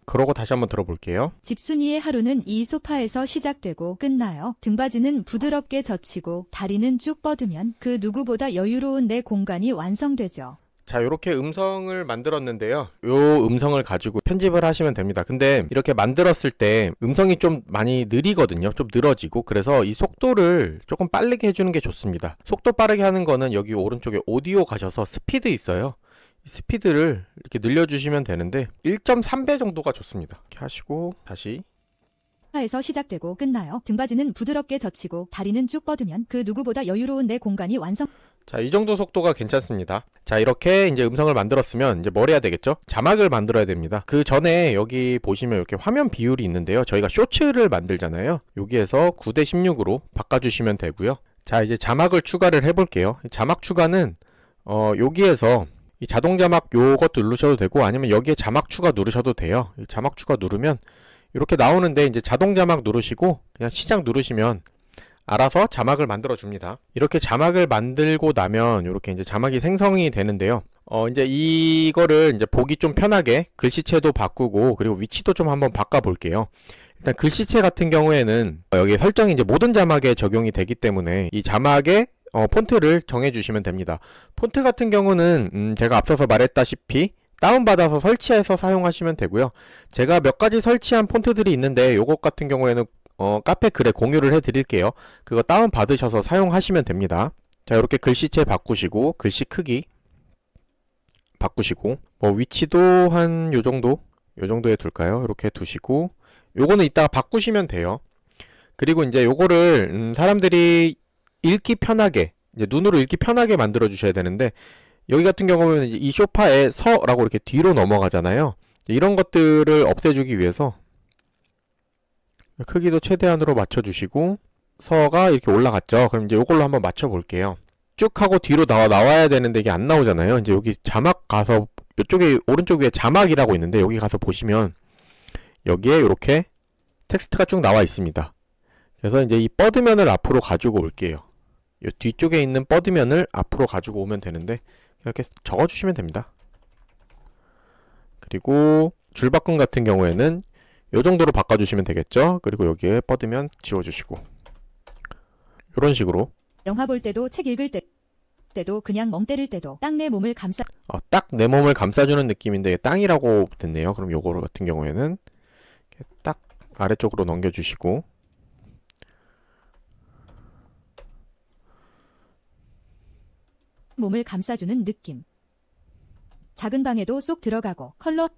그러고 다시 한번 들어볼게요. 집순이의 하루는 이 소파에서 시작되고 끝나요. 등받이는 부드럽게 젖히고 다리는 쭉 뻗으면 그 누구보다 여유로운 내 공간이 완성되죠. 자, 이렇게 음성을 만들었는데요. 요 음성을 가지고 편집을 하시면 됩니다. 근데 이렇게 만들었을 때 음성이 좀 많이 느리거든요. 좀 늘어지고. 그래서 이 속도를 조금 빠르게 해주는 게 좋습니다. 속도 빠르게 하는 거는 여기 오른쪽에 오디오 가셔서 스피드 있어요. 이 스피드를 이렇게 늘려주시면 되는데 1.3배 정도가 좋습니다. 이렇게 하시고 다시. 소파에서 시작되고 끝나요. 등받이는 부드럽게 젖히고 다리는 쭉 뻗으면 그 누구보다 여유로운 내 공간이 완성. 자, 이 정도 속도가 괜찮습니다. 자, 이렇게 이제 음성을 만들었으면 이제 뭘 해야 되겠죠? 자막을 만들어야 됩니다. 그 전에 여기 보시면 이렇게 화면 비율이 있는데요. 저희가 쇼츠를 만들잖아요. 여기에서 9:16으로 바꿔주시면 되고요. 자, 이제 자막을 추가를 해볼게요. 자막 추가는 여기에서 이 자동 자막 요것도 누르셔도 되고, 아니면 여기에 자막 추가 누르셔도 돼요. 이 자막 추가 누르면 이렇게 나오는데, 이제 자동 자막 누르시고 그냥 시작 누르시면 알아서 자막을 만들어 줍니다. 이렇게 자막을 만들고 나면 이렇게 이제 자막이 생성이 되는데요. 이제 이거를 이제 보기 좀 편하게 글씨체도 바꾸고, 그리고 위치도 좀 한번 바꿔 볼게요. 일단 글씨체 같은 경우에는 여기 설정이 이제 모든 자막에 적용이 되기 때문에 이 자막에 폰트를 정해주시면 됩니다. 폰트 같은 경우는 제가 앞서서 말했다시피 다운받아서 설치해서 사용하시면 되고요. 제가 몇 가지 설치한 폰트들이 있는데 요것 같은 경우에는 카페 글에 공유를 해드릴게요. 그거 다운받으셔서 사용하시면 됩니다. 자, 이렇게 글씨체 바꾸시고, 글씨 크기 바꾸시고, 위치도 한 요정도에 둘까요? 이렇게 두시고, 요거는 이따가 바꾸시면 돼요. 그리고 이제 요거를 사람들이 읽기 편하게, 이제 눈으로 읽기 편하게 만들어 주셔야 되는데, 여기 같은 경우는 이 소파에 서라고 이렇게 뒤로 넘어가잖아요. 이런 것들을 없애주기 위해서 크기도 최대한으로 맞춰주시고, 서가 이렇게 올라갔죠. 그럼 이제 이걸로 한번 맞춰볼게요. 쭉 하고 뒤로 나와야 되는데 이게 안 나오잖아요. 이제 여기 자막 가서 이쪽에 오른쪽 위에 자막이라고 있는데, 여기 가서 보시면 여기에 이렇게 텍스트가 쭉 나와 있습니다. 그래서 이제 이 뻗으면을 앞으로 가지고 올게요. 이 뒤쪽에 있는 뻗으면을 앞으로 가지고 오면 되는데, 이렇게 적어주시면 됩니다. 그리고 줄바꿈 같은 경우에는 이 정도로 바꿔주시면 되겠죠. 그리고 여기에 뻗으면 지워주시고, 이런 식으로. 영화 볼 때도 책 읽을 때도 그냥 멍 때릴 때도 딱 내 몸을 감싸. 딱 내 몸을 감싸주는 느낌인데 땅이라고 됐네요. 그럼 요거 같은 경우에는 딱 아래쪽으로 넘겨주시고, 몸을 감싸주는 느낌. 작은 방에도 쏙 들어가고 컬러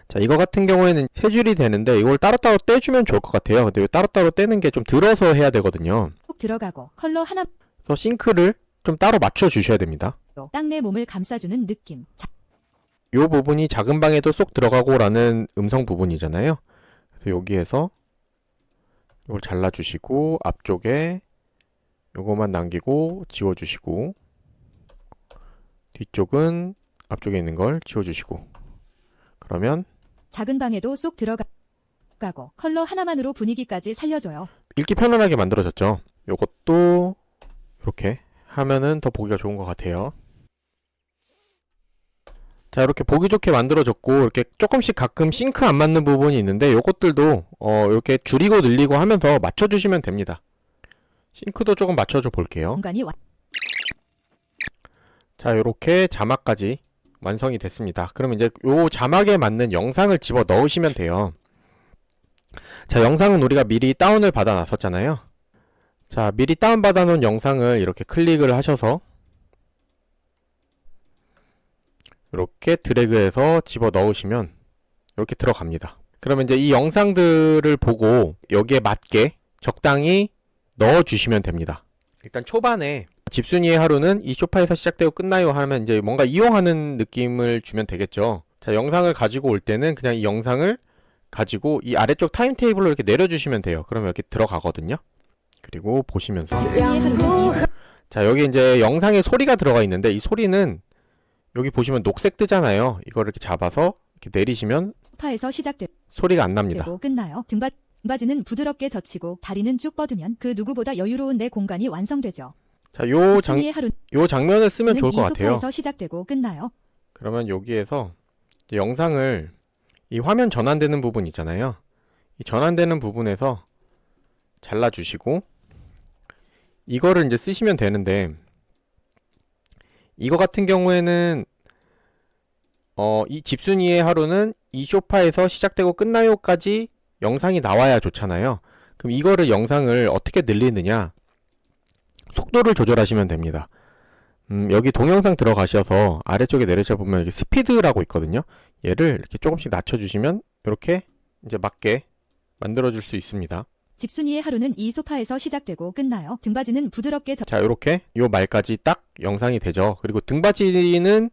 자, 이거 같은 경우에는 세 줄이 되는데 이걸 따로따로 떼주면 좋을 것 같아요. 근데 이 따로따로 떼는 게 좀 들어서 해야 되거든요. 쏙 들어가고 컬러 하나로 그래서 싱크를 좀 따로 맞춰 주셔야 됩니다. 딱 내 몸을 감싸주는 느낌. 이 부분이 작은 방에도 쏙 들어가고 라는 음성 부분이잖아요. 그래서 여기에서 이걸 잘라주시고 앞쪽에 요거만 남기고 지워주시고 뒤쪽은 앞쪽에 있는 걸 지워주시고 그러면 작은 방에도 쏙 들어가고 컬러 하나만으로 분위기까지 살려줘요. 읽기 편안하게 만들어졌죠. 요것도 이렇게 하면은 더 보기가 좋은 것 같아요. 자, 이렇게 보기 좋게 만들어졌고 이렇게 조금씩 가끔 싱크 안 맞는 부분이 있는데 요것들도 이렇게 줄이고 늘리고 하면서 맞춰주시면 됩니다. 싱크도 조금 맞춰줘 볼게요. 공간이 자, 이렇게 자막까지 완성이 됐습니다. 그럼 이제 요 자막에 맞는 영상을 집어 넣으시면 돼요. 자, 영상은 우리가 미리 다운을 받아 놨었잖아요. 자, 미리 다운 받아 놓은 영상을 이렇게 클릭을 하셔서 이렇게 드래그해서 집어 넣으시면 이렇게 들어갑니다. 그러면 이제 이 영상들을 보고 여기에 맞게 적당히 넣어 주시면 됩니다. 일단 초반에 집순이의 하루는 이 소파에서 시작되고 끝나요 하면 이제 뭔가 이용하는 느낌을 주면 되겠죠. 자, 영상을 가지고 올 때는 그냥 이 영상을 가지고 이 아래쪽 타임테이블로 이렇게 내려주시면 돼요. 그러면 이렇게 들어가거든요. 그리고 보시면서 집순이의 하루는 자, 여기 이제 영상에 소리가 들어가 있는데 이 소리는 여기 보시면 녹색 뜨잖아요. 이걸 이렇게 잡아서 이렇게 내리시면 소파에서 시작되고 소리가 안 납니다. 끝나요. 등받이는 부드럽게 젖히고 다리는 쭉 뻗으면 그 누구보다 여유로운 내 공간이 완성되죠. 자, 요 집순이의 하루는 장면을 쓰면 좋을 것 이 같아요. 소파에서 시작되고 끝나요. 그러면 여기에서 이제 영상을 이 화면 전환되는 부분 있잖아요. 이 전환되는 부분에서 잘라주시고 이거를 이제 쓰시면 되는데 이거 같은 경우에는 이 집순이의 하루는 이 소파에서 시작되고 끝나요까지 영상이 나와야 좋잖아요. 그럼 이거를 영상을 어떻게 늘리느냐? 속도를 조절하시면 됩니다. 여기 동영상 들어가셔서 아래쪽에 내려져 보면 이렇게 스피드라고 있거든요. 얘를 이렇게 조금씩 낮춰주시면 이렇게 이제 맞게 만들어줄 수 있습니다. 집순이의 하루는 이 소파에서 시작되고 끝나요. 등받이는 부드럽게 자, 이렇게 요 말까지 딱 영상이 되죠. 그리고 등받이는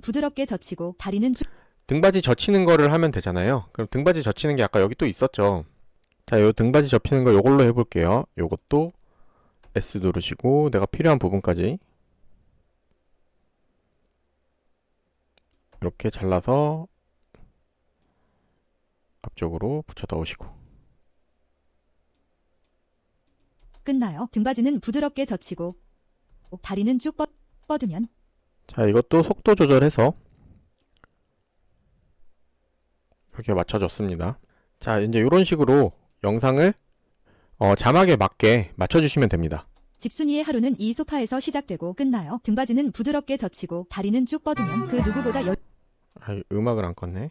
부드럽게 젖히고 다리는 쭉 등받이 젖히는 거를 하면 되잖아요. 그럼 등받이 젖히는 게 아까 여기 또 있었죠. 자, 요 등받이 접히는 거 요걸로 해볼게요. 요것도 S 누르시고 내가 필요한 부분까지 이렇게 잘라서 앞쪽으로 붙여 넣으시고 끝나요. 등받이는 부드럽게 젖히고 다리는 쭉 뻗으면 자, 이것도 속도 조절해서 이렇게 맞춰줬습니다. 자, 이제 이런 식으로 영상을 자막에 맞게 맞춰주시면 됩니다. 집순이의 하루는 이 소파에서 시작되고 끝나요. 등받이는 부드럽게 젖히고 다리는 쭉 뻗으면 그 음악을 안 껐네.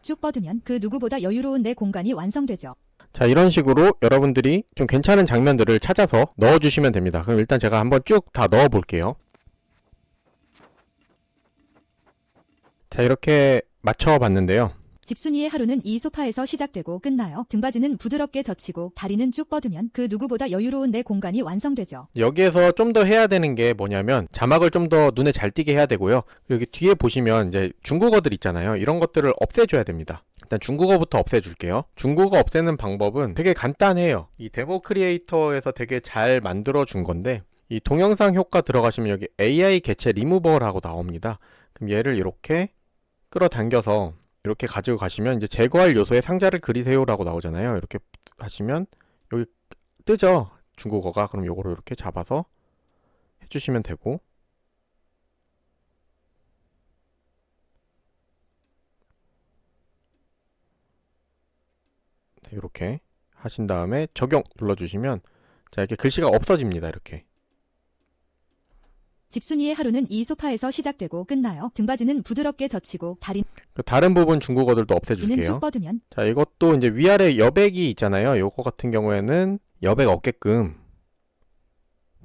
쭉 뻗으면 그 누구보다 여유로운 내 공간이 완성되죠. 자, 이런 식으로 여러분들이 좀 괜찮은 장면들을 찾아서 넣어주시면 됩니다. 그럼 일단 제가 한번 쭉 다 넣어볼게요. 자, 이렇게 맞춰봤는데요. 집순이의 하루는 이 소파에서 시작되고 끝나요. 등받이는 부드럽게 젖히고 다리는 쭉 뻗으면 그 누구보다 여유로운 내 공간이 완성되죠. 여기에서 좀 더 해야 되는 게 뭐냐면 자막을 좀 더 눈에 잘 띄게 해야 되고요. 그리고 여기 뒤에 보시면 이제 중국어들 있잖아요. 이런 것들을 없애줘야 됩니다. 일단 중국어부터 없애줄게요. 중국어 없애는 방법은 되게 간단해요. 이 데모 크리에이터에서 되게 잘 만들어 준 건데 이 동영상 효과 들어가시면 여기 AI 개체 리무버라고 나옵니다. 그럼 얘를 이렇게 끌어당겨서 이렇게 가지고 가시면 이제 제거할 요소에 상자를 그리세요 라고 나오잖아요. 이렇게 하시면 여기 뜨죠, 중국어가. 그럼 요거를 이렇게 잡아서 해주시면 되고 이렇게 하신 다음에 적용 눌러주시면 자, 이렇게 글씨가 없어집니다. 이렇게. 집순이의 하루는 이 소파에서 시작되고 끝나요. 등받이는 부드럽게 젖히고 다른 부분 중국어들도 다리는 없애줄게요. 쭉 뻗으면 자, 이것도 이제 위아래 여백이 있잖아요. 요거 같은 경우에는 여백 없게끔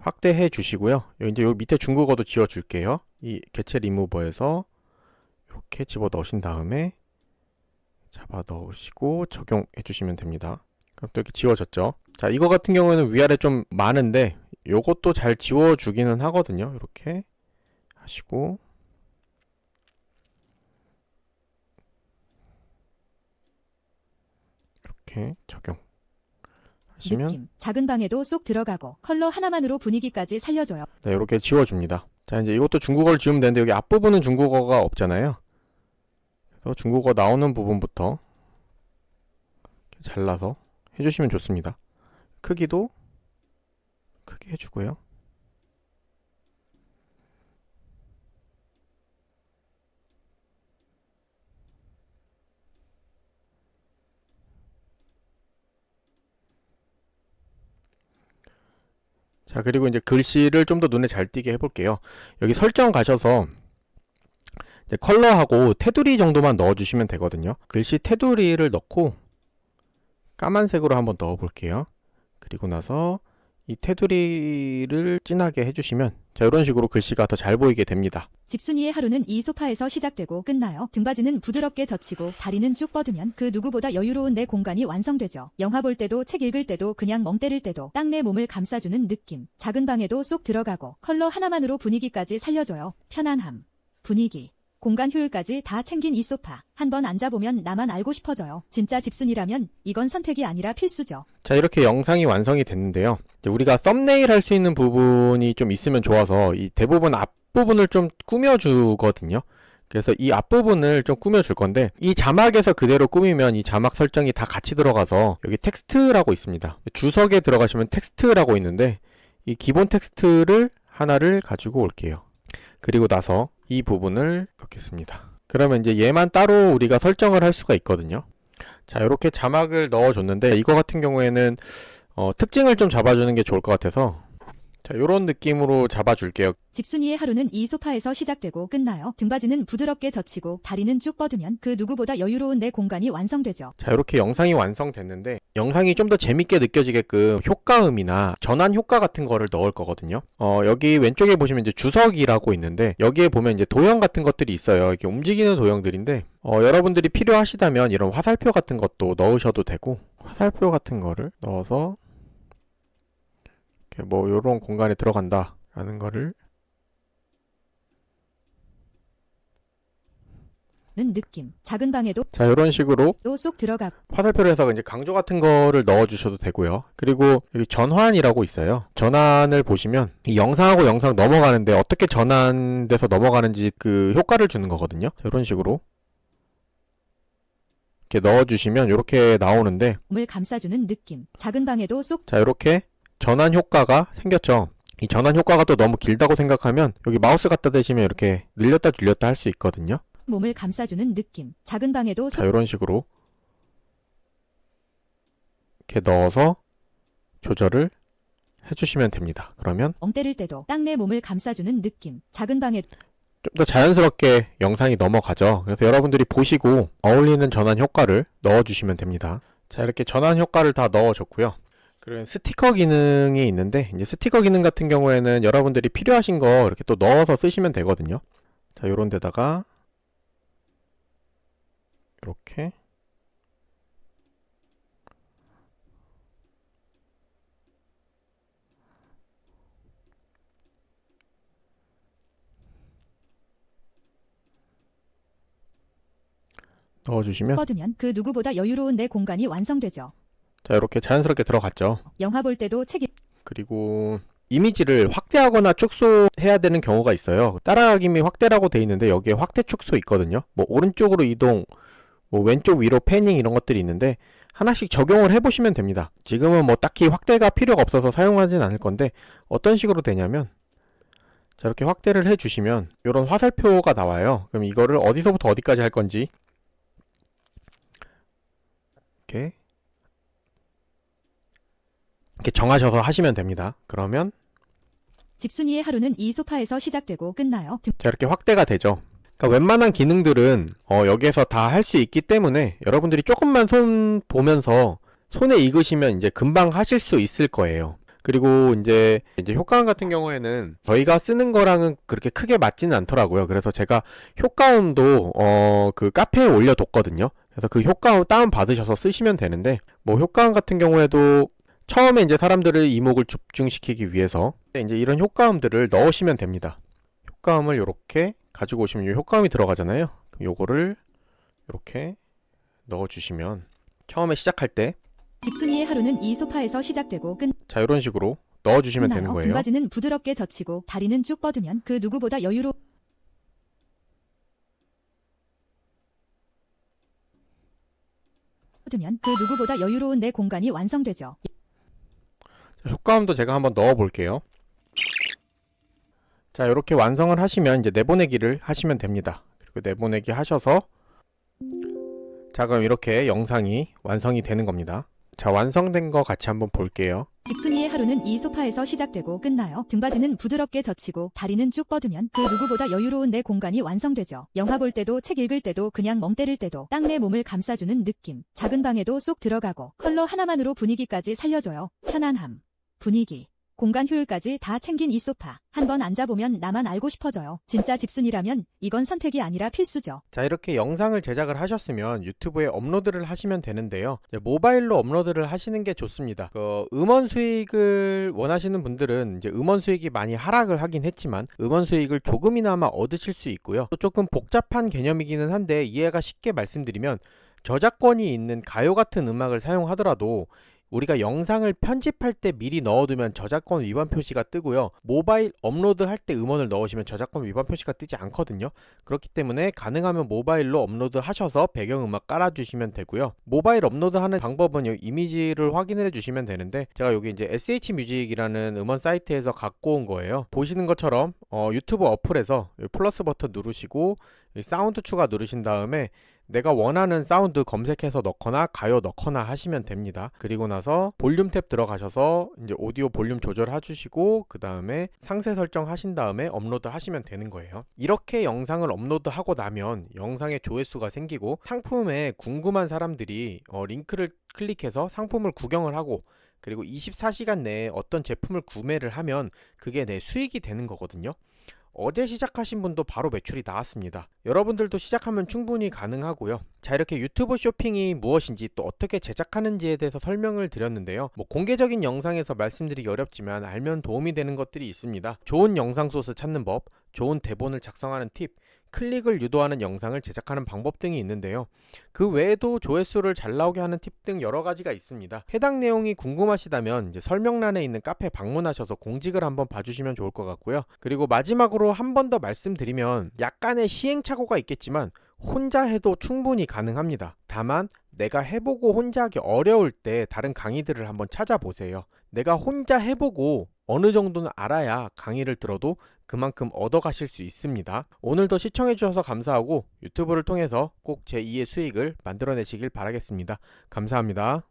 확대해 주시고요. 이제 여기 밑에 중국어도 지워 줄게요. 이 개체 리무버에서 이렇게 집어 넣으신 다음에 잡아 넣으시고 적용해 주시면 됩니다. 그럼 또 이렇게 지워졌죠. 자, 이거 같은 경우에는 위아래 좀 많은데 요것도 잘 지워 주기는 하거든요. 이렇게 하시고 이렇게 적용하시면 느낌. 작은 방에도 쏙 들어가고 컬러 하나만으로 분위기까지 살려줘요. 네, 이렇게 지워줍니다. 자, 이제 이것도 중국어를 지우면 되는데 여기 앞부분은 중국어가 없잖아요. 그래서 중국어 나오는 부분부터 이렇게 잘라서 해주시면 좋습니다. 크기도 크게 해주고요. 자, 그리고 이제 글씨를 좀 더 눈에 잘 띄게 해볼게요. 여기 설정 가셔서 이제 컬러하고 테두리 정도만 넣어주시면 되거든요. 글씨 테두리를 넣고 까만색으로 한번 넣어볼게요. 그리고 나서 이 테두리를 진하게 해주시면 자, 이런 식으로 글씨가 더 잘 보이게 됩니다. 집순이의 하루는 이 소파에서 시작되고 끝나요. 등받이는 부드럽게 젖히고 다리는 쭉 뻗으면 그 누구보다 여유로운 내 공간이 완성되죠. 영화 볼 때도 책 읽을 때도 그냥 멍 때릴 때도 딱 내 몸을 감싸주는 느낌. 작은 방에도 쏙 들어가고 컬러 하나만으로 분위기까지 살려줘요. 편안함, 분위기, 공간 효율까지 다 챙긴 이 소파. 한번 앉아보면 나만 알고 싶어져요. 진짜 집순이라면 이건 선택이 아니라 필수죠. 자, 이렇게 영상이 완성이 됐는데요. 이제 우리가 썸네일 할 수 있는 부분이 좀 있으면 좋아서 이 대부분 앞부분을 좀 꾸며주거든요. 그래서 이 앞부분을 좀 꾸며줄 건데 이 자막에서 그대로 꾸미면 이 자막 설정이 다 같이 들어가서 여기 텍스트라고 있습니다. 주석에 들어가시면 텍스트라고 있는데 이 기본 텍스트를 하나를 가지고 올게요. 그리고 나서 이 부분을 넣겠습니다. 그러면 이제 얘만 따로 우리가 설정을 할 수가 있거든요. 자, 이렇게 자막을 넣어줬는데 이거 같은 경우에는 특징을 좀 잡아주는 게 좋을 것 같아서 자, 이런 느낌으로 잡아줄게요. 집순이의 하루는 이 소파에서 시작되고 끝나요. 등받이는 부드럽게 젖히고 다리는 쭉 뻗으면 그 누구보다 여유로운 내 공간이 완성되죠. 자, 이렇게 영상이 완성됐는데 영상이 좀 더 재밌게 느껴지게끔 효과음이나 전환 효과 같은 거를 넣을 거거든요. 여기 왼쪽에 보시면 이제 주석이라고 있는데 여기에 보면 이제 도형 같은 것들이 있어요. 이렇게 움직이는 도형들인데 여러분들이 필요하시다면 이런 화살표 같은 것도 넣으셔도 되고 화살표 같은 거를 넣어서 이렇게 뭐 이런 공간에 들어간다 라는 거를 느낌. 작은 방에도 자, 이런 식으로 또 쏙 들어가고 화살표로 해서 이제 강조 같은 거를 넣어 주셔도 되고요. 그리고 여기 전환이라고 있어요. 전환을 보시면 이 영상하고 영상 넘어가는데 어떻게 전환돼서 넘어가는지 그 효과를 주는 거거든요. 자, 이런 식으로 이렇게 넣어 주시면 이렇게 나오는데 몸을 감싸주는 느낌. 작은 방에도 쏙 자, 이렇게 전환 효과가 생겼죠. 이 전환 효과가 또 너무 길다고 생각하면 여기 마우스 갖다 대시면 이렇게 늘렸다 줄였다 할 수 있거든요. 몸을 감싸주는 느낌. 작은 방에도 자, 이런 식으로 이렇게 넣어서 조절을 해주시면 됩니다. 그러면 멍 때릴 때도 딱 내 몸을 감싸주는 느낌. 작은 방에 좀 더 자연스럽게 영상이 넘어가죠. 그래서 여러분들이 보시고 어울리는 전환 효과를 넣어주시면 됩니다. 자, 이렇게 전환 효과를 다 넣어줬고요. 그리고 스티커 기능이 있는데 이제 스티커 기능 같은 경우에는 여러분들이 필요하신 거 이렇게 또 넣어서 쓰시면 되거든요. 자, 요런 데다가 이렇게 넣어주시면 뻗으면 그 누구보다 여유로운 내 공간이 완성되죠. 자, 이렇게 자연스럽게 들어갔죠. 영화 볼 때도 그리고 이미지를 확대하거나 축소해야 되는 경우가 있어요. 따라가기미 확대라고 돼 있는데 여기에 확대 축소 있거든요. 뭐 오른쪽으로 이동, 뭐 왼쪽 위로 패닝 이런 것들이 있는데 하나씩 적용을 해보시면 됩니다. 지금은 뭐 딱히 확대가 필요가 없어서 사용하진 않을 건데 어떤 식으로 되냐면 자, 이렇게 확대를 해주시면 이런 화살표가 나와요. 그럼 이거를 어디서부터 어디까지 할 건지 이렇게 정하셔서 하시면 됩니다. 그러면 집순이의 하루는 이 소파에서 시작되고 끝나요. 자, 이렇게 확대가 되죠. 그러니까 웬만한 기능들은 여기에서 다 할 수 있기 때문에 여러분들이 조금만 손 보면서 손에 익으시면 이제 금방 하실 수 있을 거예요. 그리고 이제 효과음 같은 경우에는 저희가 쓰는 거랑은 그렇게 크게 맞지는 않더라고요. 그래서 제가 효과음도 그 카페에 올려뒀거든요. 그래서 그 효과음 다운 받으셔서 쓰시면 되는데, 뭐 효과음 같은 경우에도 처음에 이제 사람들을 이목을 집중시키기 위해서 이제 이런 효과음들을 넣으시면 됩니다. 효과음을 이렇게 가지고 오시면 이 효과음이 들어가잖아요. 그럼 요거를 이렇게 넣어주시면 처음에 시작할 때, 집순이의 하루는 이 소파에서 시작되고 자, 이런 식으로 넣어주시면 되는 끝나요. 거예요. 등받이는 부드럽게 젖히고 다리는 쭉 뻗으면 그 누구보다 여유로운 내 공간이 완성되죠. 자, 효과음도 제가 한번 넣어 볼게요. 자, 이렇게 완성을 하시면 이제 내보내기를 하시면 됩니다. 그리고 내보내기 하셔서, 자, 그럼 이렇게 영상이 완성이 되는 겁니다. 자, 완성된 거 같이 한번 볼게요. 집순이의 하루는 이 소파에서 시작되고 끝나요. 등받이는 부드럽게 젖히고 다리는 쭉 뻗으면 그 누구보다 여유로운 내 공간이 완성되죠. 영화 볼 때도 책 읽을 때도 그냥 멍 때릴 때도 딱 내 몸을 감싸주는 느낌. 작은 방에도 쏙 들어가고 컬러 하나만으로 분위기까지 살려줘요. 편안함, 분위기, 공간 효율까지 다 챙긴 이 소파. 한번 앉아보면 나만 알고 싶어져요. 진짜 집순이라면 이건 선택이 아니라 필수죠. 자, 이렇게 영상을 제작을 하셨으면 유튜브에 업로드를 하시면 되는데요. 이제 모바일로 업로드를 하시는 게 좋습니다. 음원 수익을 원하시는 분들은 이제 음원 수익이 많이 하락을 하긴 했지만 음원 수익을 조금이나마 얻으실 수 있고요. 또 조금 복잡한 개념이기는 한데 이해가 쉽게 말씀드리면, 저작권이 있는 가요 같은 음악을 사용하더라도 우리가 영상을 편집할 때 미리 넣어두면 저작권 위반 표시가 뜨고요. 모바일 업로드 할 때 음원을 넣으시면 저작권 위반 표시가 뜨지 않거든요. 그렇기 때문에 가능하면 모바일로 업로드 하셔서 배경음악 깔아주시면 되고요. 모바일 업로드 하는 방법은 여기 이미지를 확인해 주시면 되는데, 제가 여기 이제 SH뮤직이라는 음원 사이트에서 갖고 온 거예요. 보시는 것처럼 유튜브 어플에서 플러스 버튼 누르시고 사운드 추가 누르신 다음에 내가 원하는 사운드 검색해서 넣거나 가요 넣거나 하시면 됩니다. 그리고 나서 볼륨 탭 들어가셔서 이제 오디오 볼륨 조절해 주시고 그 다음에 상세 설정 하신 다음에 업로드 하시면 되는 거예요. 이렇게 영상을 업로드 하고 나면 영상에 조회수가 생기고 상품에 궁금한 사람들이 링크를 클릭해서 상품을 구경을 하고, 그리고 24시간 내에 어떤 제품을 구매를 하면 그게 내 수익이 되는 거거든요. 어제 시작하신 분도 바로 매출이 나왔습니다. 여러분들도 시작하면 충분히 가능하고요. 자, 이렇게 유튜브 쇼핑이 무엇인지 또 어떻게 제작하는지에 대해서 설명을 드렸는데요. 공개적인 영상에서 말씀드리기 어렵지만 알면 도움이 되는 것들이 있습니다. 좋은 영상 소스 찾는 법, 좋은 대본을 작성하는 팁, 클릭을 유도하는 영상을 제작하는 방법 등이 있는데요. 그 외에도 조회수를 잘 나오게 하는 팁 등 여러 가지가 있습니다. 해당 내용이 궁금하시다면 이제 설명란에 있는 카페 방문하셔서 공지글 한번 봐주시면 좋을 것 같고요. 그리고 마지막으로 한 번 더 말씀드리면, 약간의 시행착오가 있겠지만 혼자 해도 충분히 가능합니다. 다만 내가 해보고 혼자 하기 어려울 때 다른 강의들을 한번 찾아보세요. 내가 혼자 해보고 어느 정도는 알아야 강의를 들어도 그만큼 얻어가실 수 있습니다. 오늘도 시청해주셔서 감사하고 유튜브를 통해서 꼭 제2의 수익을 만들어내시길 바라겠습니다. 감사합니다.